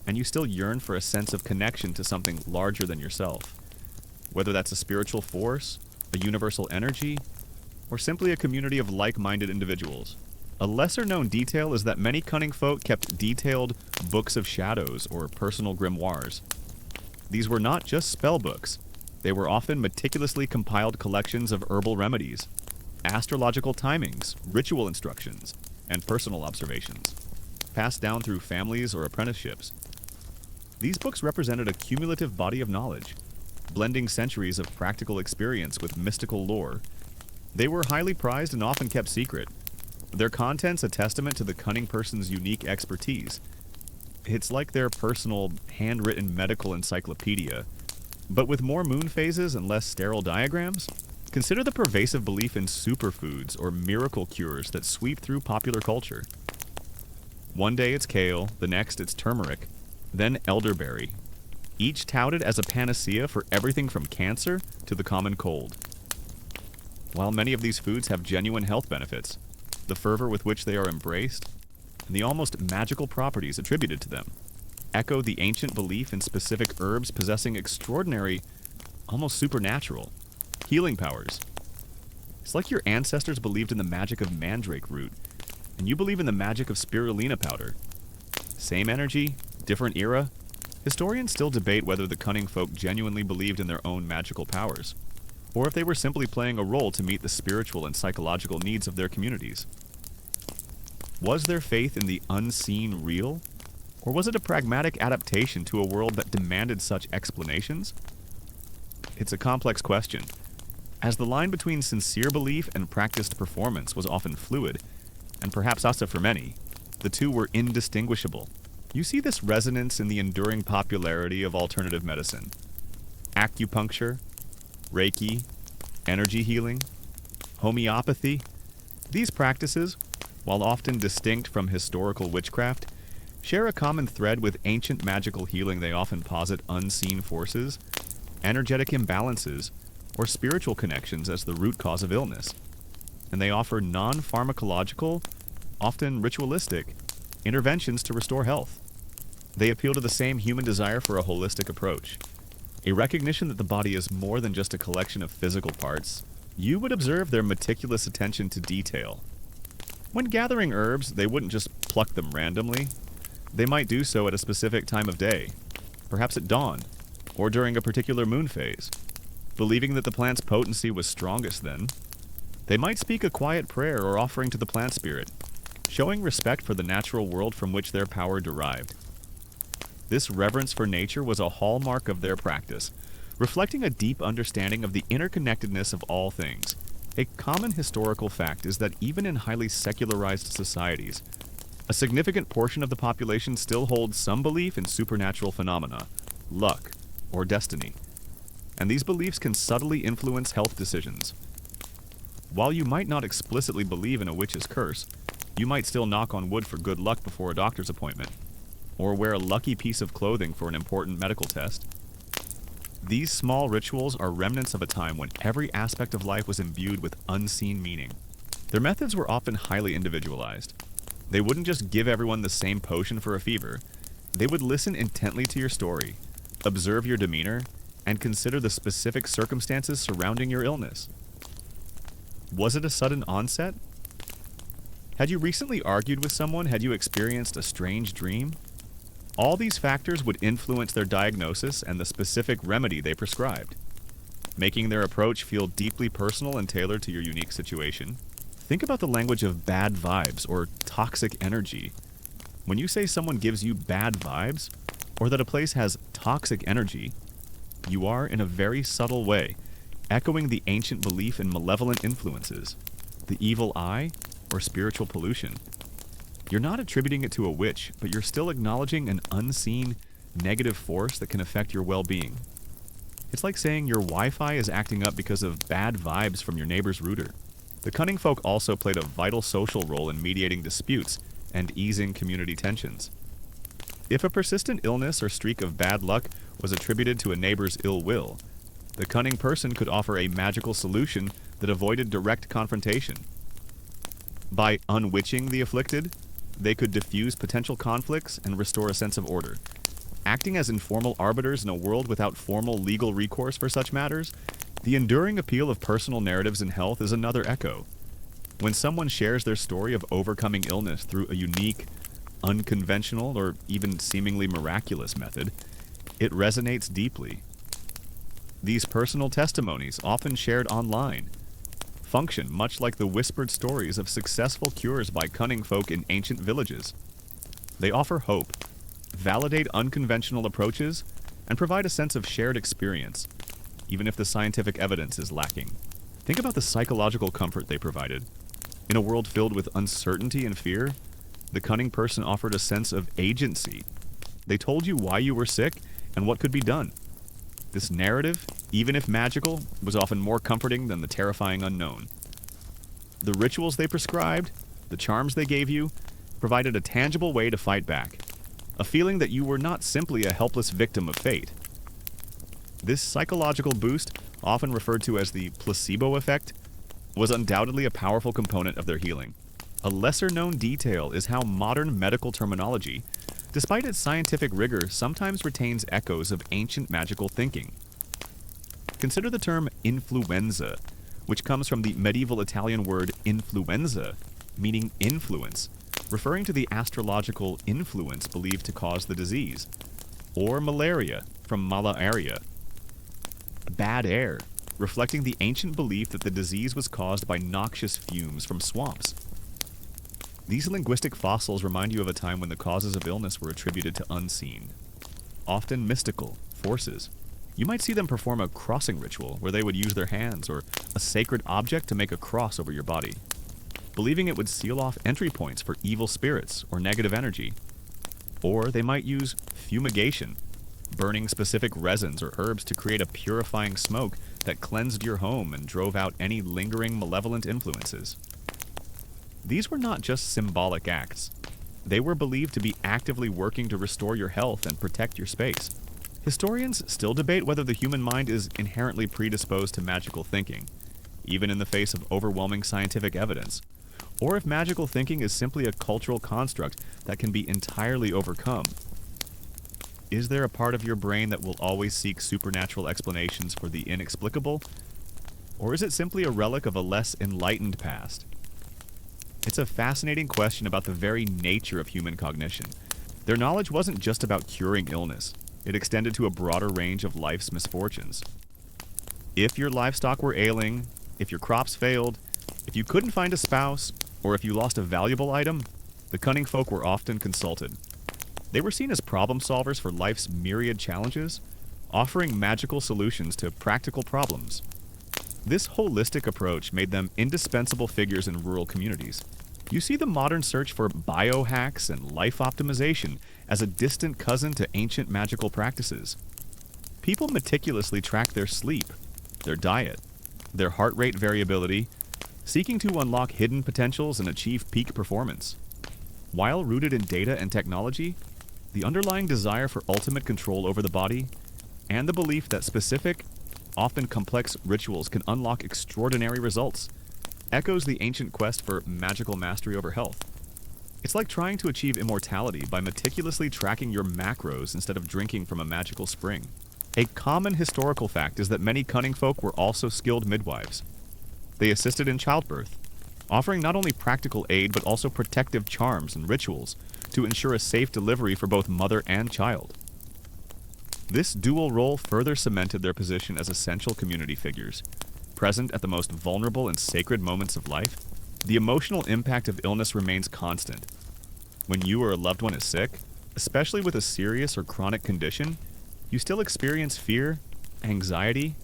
and you still yearn for a sense of connection to something larger than yourself. Whether that's a spiritual force, a universal energy, or simply a community of like-minded individuals. A lesser-known detail is that many cunning folk kept detailed books of shadows or personal grimoires. These were not just spell books. They were often meticulously compiled collections of herbal remedies, astrological timings, ritual instructions, and personal observations, passed down through families or apprenticeships. These books represented a cumulative body of knowledge, blending centuries of practical experience with mystical lore. They were highly prized and often kept secret, their contents a testament to the cunning person's unique expertise. It's like their personal, handwritten medical encyclopedia, but with more moon phases and less sterile diagrams. Consider the pervasive belief in superfoods or miracle cures that sweep through popular culture. One day it's kale, the next it's turmeric, then elderberry, each touted as a panacea for everything from cancer to the common cold. While many of these foods have genuine health benefits, the fervor with which they are embraced, and the almost magical properties attributed to them, echo the ancient belief in specific herbs possessing extraordinary, almost supernatural, healing powers. It's like your ancestors believed in the magic of mandrake root, and you believe in the magic of spirulina powder. Same energy, different era. Historians still debate whether the cunning folk genuinely believed in their own magical powers, or if they were simply playing a role to meet the spiritual and psychological needs of their communities. Was their faith in the unseen real, or was it a pragmatic adaptation to a world that demanded such explanations? It's a complex question, as the line between sincere belief and practiced performance was often fluid, and perhaps also for many, the two were indistinguishable. You see this resonance in the enduring popularity of alternative medicine. Acupuncture, Reiki, energy healing, homeopathy. These practices, while often distinct from historical witchcraft, share a common thread with ancient magical healing. They often posit unseen forces, energetic imbalances, or spiritual connections as the root cause of illness. And they offer non-pharmacological, often ritualistic, interventions to restore health. They appeal to the same human desire for a holistic approach, a recognition that the body is more than just a collection of physical parts. You would observe their meticulous attention to detail. When gathering herbs, they wouldn't just pluck them randomly. They might do so at a specific time of day, perhaps at dawn, or during a particular moon phase, believing that the plant's potency was strongest then. They might speak a quiet prayer or offering to the plant spirit, showing respect for the natural world from which their power derived. This reverence for nature was a hallmark of their practice, reflecting a deep understanding of the interconnectedness of all things. A common historical fact is that even in highly secularized societies, a significant portion of the population still holds some belief in supernatural phenomena, luck, or destiny, and these beliefs can subtly influence health decisions. While you might not explicitly believe in a witch's curse, you might still knock on wood for good luck before a doctor's appointment, or wear a lucky piece of clothing for an important medical test. These small rituals are remnants of a time when every aspect of life was imbued with unseen meaning. Their methods were often highly individualized. They wouldn't just give everyone the same potion for a fever. They would listen intently to your story, observe your demeanor, and consider the specific circumstances surrounding your illness. Was it a sudden onset? Had you recently argued with someone? Had you experienced a strange dream? All these factors would influence their diagnosis and the specific remedy they prescribed, making their approach feel deeply personal and tailored to your unique situation. Think about the language of bad vibes or toxic energy. When you say someone gives you bad vibes, or that a place has toxic energy, you are, in a very subtle way, echoing the ancient belief in malevolent influences, the evil eye, or spiritual pollution. You're not attributing it to a witch, but you're still acknowledging an unseen, negative force that can affect your well-being. It's like saying your Wi-Fi is acting up because of bad vibes from your neighbor's router. The cunning folk also played a vital social role in mediating disputes and easing community tensions. If a persistent illness or streak of bad luck was attributed to a neighbor's ill will, the cunning person could offer a magical solution that avoided direct confrontation. By unwitching the afflicted, they could diffuse potential conflicts and restore a sense of order. Acting as informal arbiters in a world without formal legal recourse for such matters, the enduring appeal of personal narratives in health is another echo. When someone shares their story of overcoming illness through a unique, unconventional, or even seemingly miraculous method, it resonates deeply. These personal testimonies, often shared online, function much like the whispered stories of successful cures by cunning folk in ancient villages. They offer hope, validate unconventional approaches, and provide a sense of shared experience, even if the scientific evidence is lacking. Think about the psychological comfort they provided. In a world filled with uncertainty and fear, the cunning person offered a sense of agency. They told you why you were sick and what could be done. This narrative, even if magical, was often more comforting than the terrifying unknown. The rituals they prescribed, the charms they gave you, provided a tangible way to fight back, a feeling that you were not simply a helpless victim of fate. This psychological boost, often referred to as the placebo effect, was undoubtedly a powerful component of their healing. A lesser-known detail is how modern medical terminology, despite its scientific rigor, sometimes retains echoes of ancient magical thinking. Consider the term influenza, which comes from the medieval Italian word influenza, meaning influence, referring to the astrological influence believed to cause the disease, or malaria, from malaria, bad air, reflecting the ancient belief that the disease was caused by noxious fumes from swamps. These linguistic fossils remind you of a time when the causes of illness were attributed to unseen, often mystical, forces. You might see them perform a crossing ritual where they would use their hands or a sacred object to make a cross over your body, believing it would seal off entry points for evil spirits or negative energy. Or they might use fumigation, burning specific resins or herbs to create a purifying smoke that cleansed your home and drove out any lingering malevolent influences. These were not just symbolic acts. They were believed to be actively working to restore your health and protect your space. Historians still debate whether the human mind is inherently predisposed to magical thinking, even in the face of overwhelming scientific evidence, or if magical thinking is simply a cultural construct that can be entirely overcome. Is there a part of your brain that will always seek supernatural explanations for the inexplicable? Or is it simply a relic of a less enlightened past? It's a fascinating question about the very nature of human cognition. Their knowledge wasn't just about curing illness. It extended to a broader range of life's misfortunes. If your livestock were ailing, if your crops failed, if you couldn't find a spouse, or if you lost a valuable item, the cunning folk were often consulted. They were seen as problem solvers for life's myriad challenges, offering magical solutions to practical problems. This holistic approach made them indispensable figures in rural communities. You see the modern search for biohacks and life optimization as a distant cousin to ancient magical practices. People meticulously track their sleep, their diet, their heart rate variability, seeking to unlock hidden potentials and achieve peak performance. While rooted in data and technology, the underlying desire for ultimate control over the body, and the belief that specific, often complex rituals can unlock extraordinary results, echoes the ancient quest for magical mastery over health. It's like trying to achieve immortality by meticulously tracking your macros instead of drinking from a magical spring. A common historical fact is that many cunning folk were also skilled midwives. They assisted in childbirth, offering not only practical aid but also protective charms and rituals to ensure a safe delivery for both mother and child. This dual role further cemented their position as essential community figures, present at the most vulnerable and sacred moments of life. The emotional impact of illness remains constant. When you or a loved one is sick, especially with a serious or chronic condition, you still experience fear, anxiety,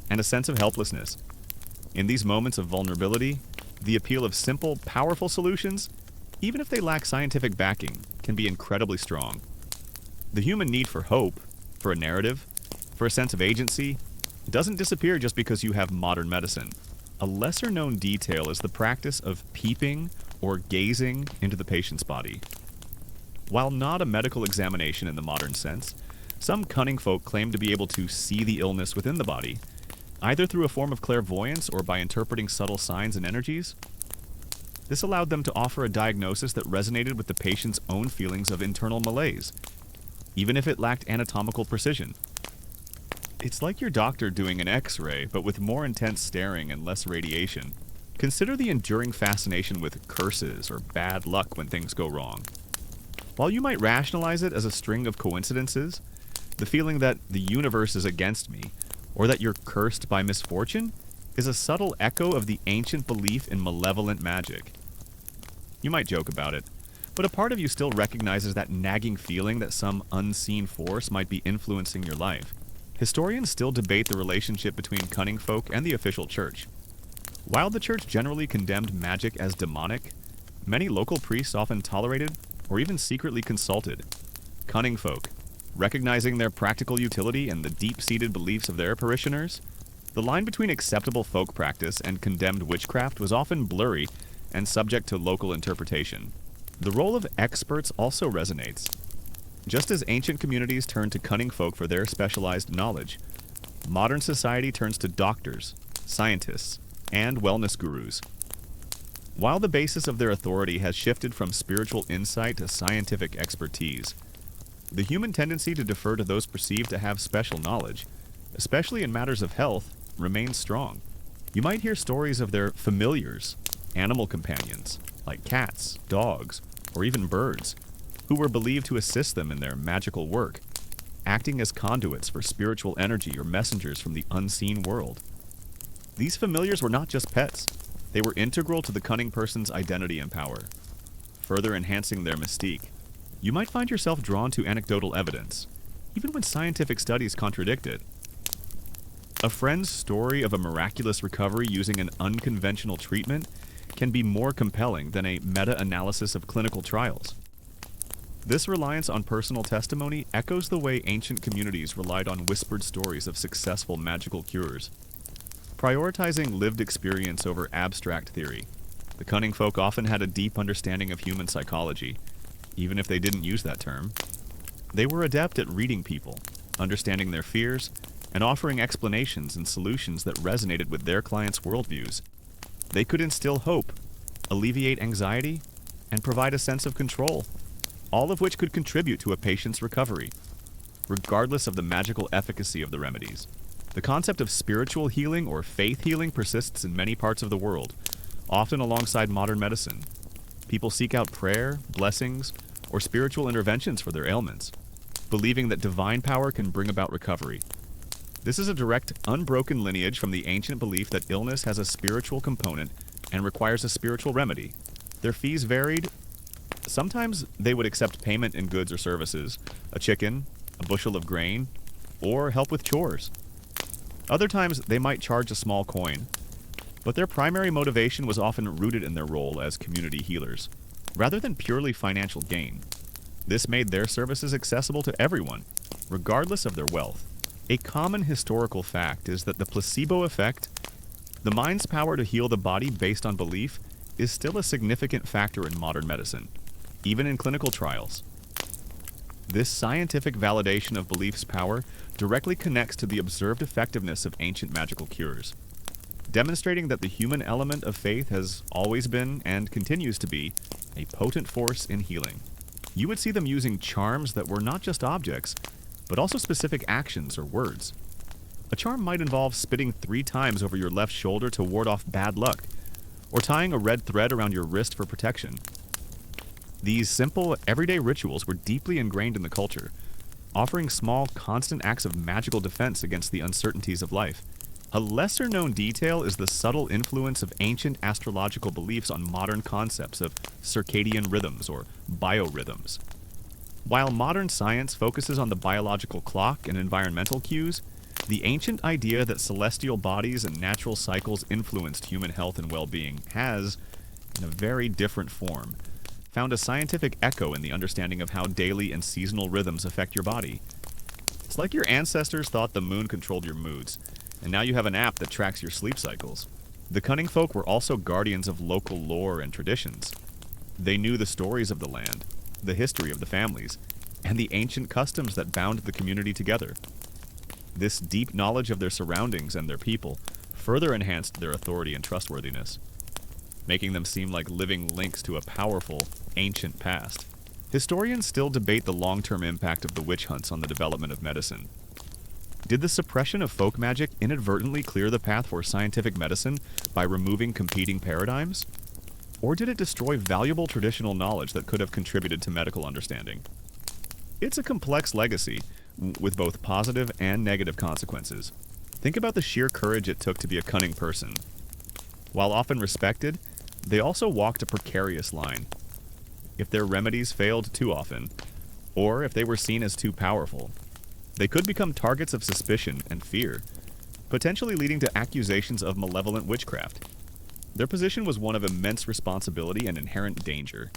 and a sense of helplessness. In these moments of vulnerability, the appeal of simple, powerful solutions, even if they lack scientific backing, can be incredibly strong. The human need for hope, for a narrative, for a sense of agency, doesn't disappear just because you have modern medicine. A lesser-known detail is the practice of peeping or gazing into the patient's body. While not a medical examination in the modern sense, some cunning folk claim to be able to see the illness within the body, either through a form of clairvoyance or by interpreting subtle signs and energies. This allowed them to offer a diagnosis that resonated with the patient's own feelings of internal malaise, even if it lacked anatomical precision. It's like your doctor doing an X-ray, but with more intense staring and less radiation. Consider the enduring fascination with curses or bad luck when things go wrong. While you might rationalize it as a string of coincidences, the feeling that the universe is against me, or that you're cursed by misfortune, is a subtle echo of the ancient belief in malevolent magic. You might joke about it, but a part of you still recognizes that nagging feeling that some unseen force might be influencing your life. Historians still debate the relationship between cunning folk and the official church. While the church generally condemned magic as demonic, many local priests often tolerated or even secretly consulted cunning folk, recognizing their practical utility and the deep-seated beliefs of their parishioners. The line between acceptable folk practice and condemned witchcraft was often blurry and subject to local interpretation. The role of experts also resonates. Just as ancient communities turned to cunning folk for their specialized knowledge, modern society turns to doctors, scientists, and wellness gurus. While the basis of their authority has shifted from spiritual insight to scientific expertise, The human tendency to defer to those perceived to have special knowledge, especially in matters of health, remains strong. You might hear stories of their familiars, animal companions, like cats, dogs, or even birds, who were believed to assist them in their magical work, acting as conduits for spiritual energy or messengers from the unseen world. These familiars were not just pets, they were integral to the cunning person's identity and power, further enhancing their mystique. You might find yourself drawn to anecdotal evidence, even when scientific studies contradict it. A friend's story of a miraculous recovery using an unconventional treatment can be more compelling than a meta-analysis of clinical trials. This reliance on personal testimony echoes the way ancient communities relied on whispered stories of successful magical cures. Prioritizing lived experience over abstract theory, the cunning folk often had a deep understanding of human psychology, even if they didn't use that term. They were adept at reading people, understanding their fears, and offering explanations and solutions that resonated with their clients' worldviews. They could instill hope, alleviate anxiety, and provide a sense of control, all of which could contribute to a patient's recovery, regardless of the magical efficacy of the remedies. The concept of spiritual healing or faith healing persists in many parts of the world, often alongside modern medicine. People seek out prayer, blessings, or spiritual interventions for their ailments, believing that divine power can bring about recovery. This is a direct, unbroken lineage from the ancient belief that illness has a spiritual component and requires a spiritual remedy. Their fees varied. Sometimes they would accept payment in goods or services, a chicken, a bushel of grain, or help with chores. Other times they might charge a small coin, but their primary motivation was often rooted in their role as community healers, rather than purely financial gain. This made their services accessible to everyone, regardless of their wealth. A common historical fact is that the placebo effect, the mind's power to heal the body based on belief, is still a significant factor in modern medicine, even in clinical trials. This scientific validation of belief's power directly connects to the observed effectiveness of ancient magical cures, demonstrating that the human element of faith has always been, and continues to be, a potent force in healing. You would see them using charms that were not just objects, but also specific actions or words. A charm might involve spitting 3 times over your left shoulder to ward off bad luck, or tying a red thread around your wrist for protection. These simple, everyday rituals were deeply ingrained in the culture, offering small, constant acts of magical defense against the uncertainties of life. A lesser-known detail is the subtle influence of ancient astrological beliefs on modern concepts of circadian rhythms or biorhythms. While modern science focuses on the biological clock and environmental cues, the ancient idea that celestial bodies and natural cycles influenced human health and well-being has, in a very different form, found a scientific echo in the understanding of how daily and seasonal rhythms affect your body. It's like your ancestors thought the moon controlled your moods, and now you have an app that tracks your sleep cycles. The cunning folk were also guardians of local lore and traditions. They knew the stories of the land, the history of the families, and the ancient customs that bound the community together. This deep knowledge of their surroundings and their people further enhanced their authority and trustworthiness, making them seem like living links to a powerful, ancient past. Historians still debate the long-term impact of the witch hunts on the development of medicine. Did the suppression of folk magic inadvertently clear the path for scientific medicine by removing competing paradigms? Or did it destroy valuable traditional knowledge that could have contributed to medical understanding? It's a complex legacy, with both positive and negative consequences. Think about the sheer courage it took to be a cunning person. While often respected, they also walked a precarious line. If their remedies failed too often, or if they were seen as too powerful, they could become targets of suspicion and fear, potentially leading to accusations of malevolent witchcraft. Their position was one of immense responsibility and inherent danger.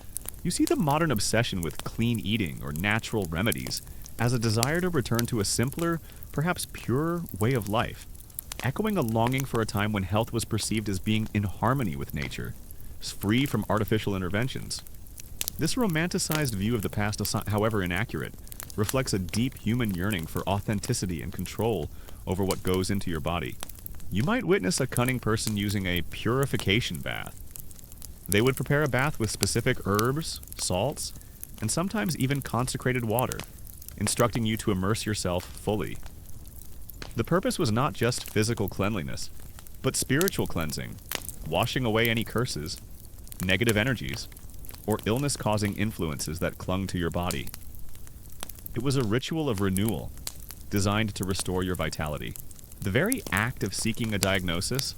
You see the modern obsession with clean eating or natural remedies as a desire to return to a simpler, perhaps purer way of life, echoing a longing for a time when health was perceived as being in harmony with nature, free from artificial interventions. This romanticized view of the past, however inaccurate, reflects a deep human yearning for authenticity and control over what goes into your body. You might witness a cunning person using a purification bath. They would prepare a bath with specific herbs, salts, and sometimes even consecrated water. instructing you to immerse yourself fully. The purpose was not just physical cleanliness, but spiritual cleansing, washing away any curses, negative energies, or illness-causing influences that clung to your body. It was a ritual of renewal, designed to restore your vitality. The very act of seeking a diagnosis,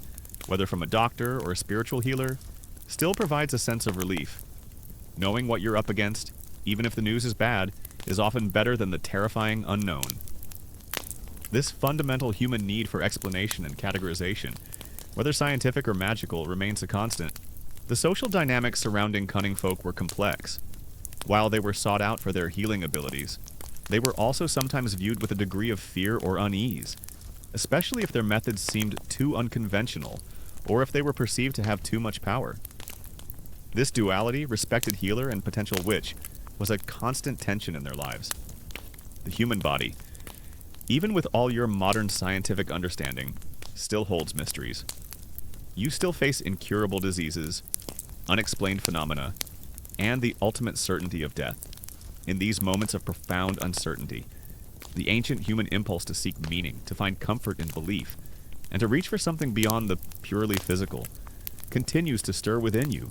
whether from a doctor or a spiritual healer, still provides a sense of relief. Knowing what you're up against, even if the news is bad, is often better than the terrifying unknown. This fundamental human need for explanation and categorization, whether scientific or magical, remains a constant. The social dynamics surrounding cunning folk were complex. While they were sought out for their healing abilities, they were also sometimes viewed with a degree of fear or unease, especially if their methods seemed too unconventional or if they were perceived to have too much power. This duality, respected healer and potential witch, was a constant tension in their lives. The human body, even with all your modern scientific understanding, still holds mysteries. You still face incurable diseases, unexplained phenomena, and the ultimate certainty of death. In these moments of profound uncertainty, the ancient human impulse to seek meaning, to find comfort in belief, and to reach for something beyond the purely physical, continues to stir within you.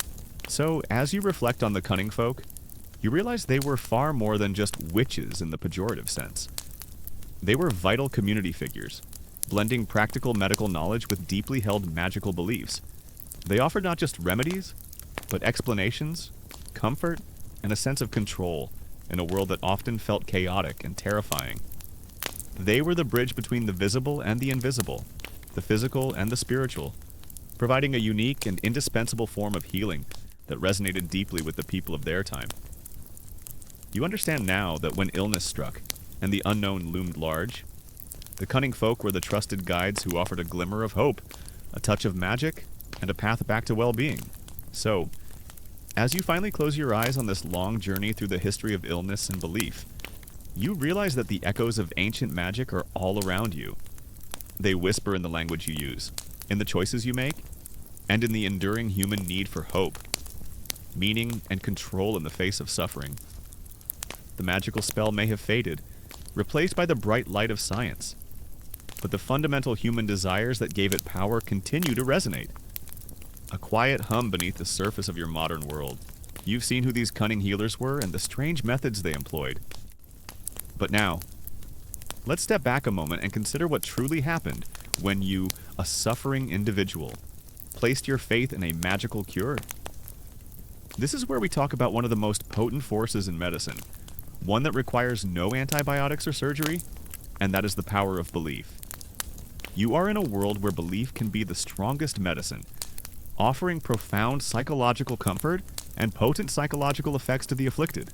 So, as you reflect on the cunning folk, you realize they were far more than just witches in the pejorative sense. They were vital community figures, blending practical medical knowledge with deeply held magical beliefs. They offered not just remedies, but explanations, comfort, and a sense of control in a world that often felt chaotic and terrifying. They were the bridge between the visible and the invisible, the physical and the spiritual, providing a unique and indispensable form of healing that resonated deeply with the people of their time. You understand now that when illness struck and the unknown loomed large, the cunning folk were the trusted guides who offered a glimmer of hope, a touch of magic, and a path back to well-being. So, as you finally close your eyes on this long journey through the history of illness and belief, you realize that the echoes of ancient magic are all around you. They whisper in the language you use, in the choices you make, and in the enduring human need for hope, meaning, and control in the face of suffering. The magical spell may have faded, replaced by the bright light of science, but the fundamental human desires that gave it power continue to resonate. A quiet hum beneath the surface of your modern world. You've seen who these cunning healers were and the strange methods they employed. But now, let's step back a moment and consider what truly happened when you, a suffering individual, placed your faith in a magical cure. This is where we talk about one of the most potent forces in medicine, one that requires no antibiotics or surgery, and that is the power of belief. You are in a world where belief can be the strongest medicine, offering profound psychological comfort and potent psychological effects to the afflicted.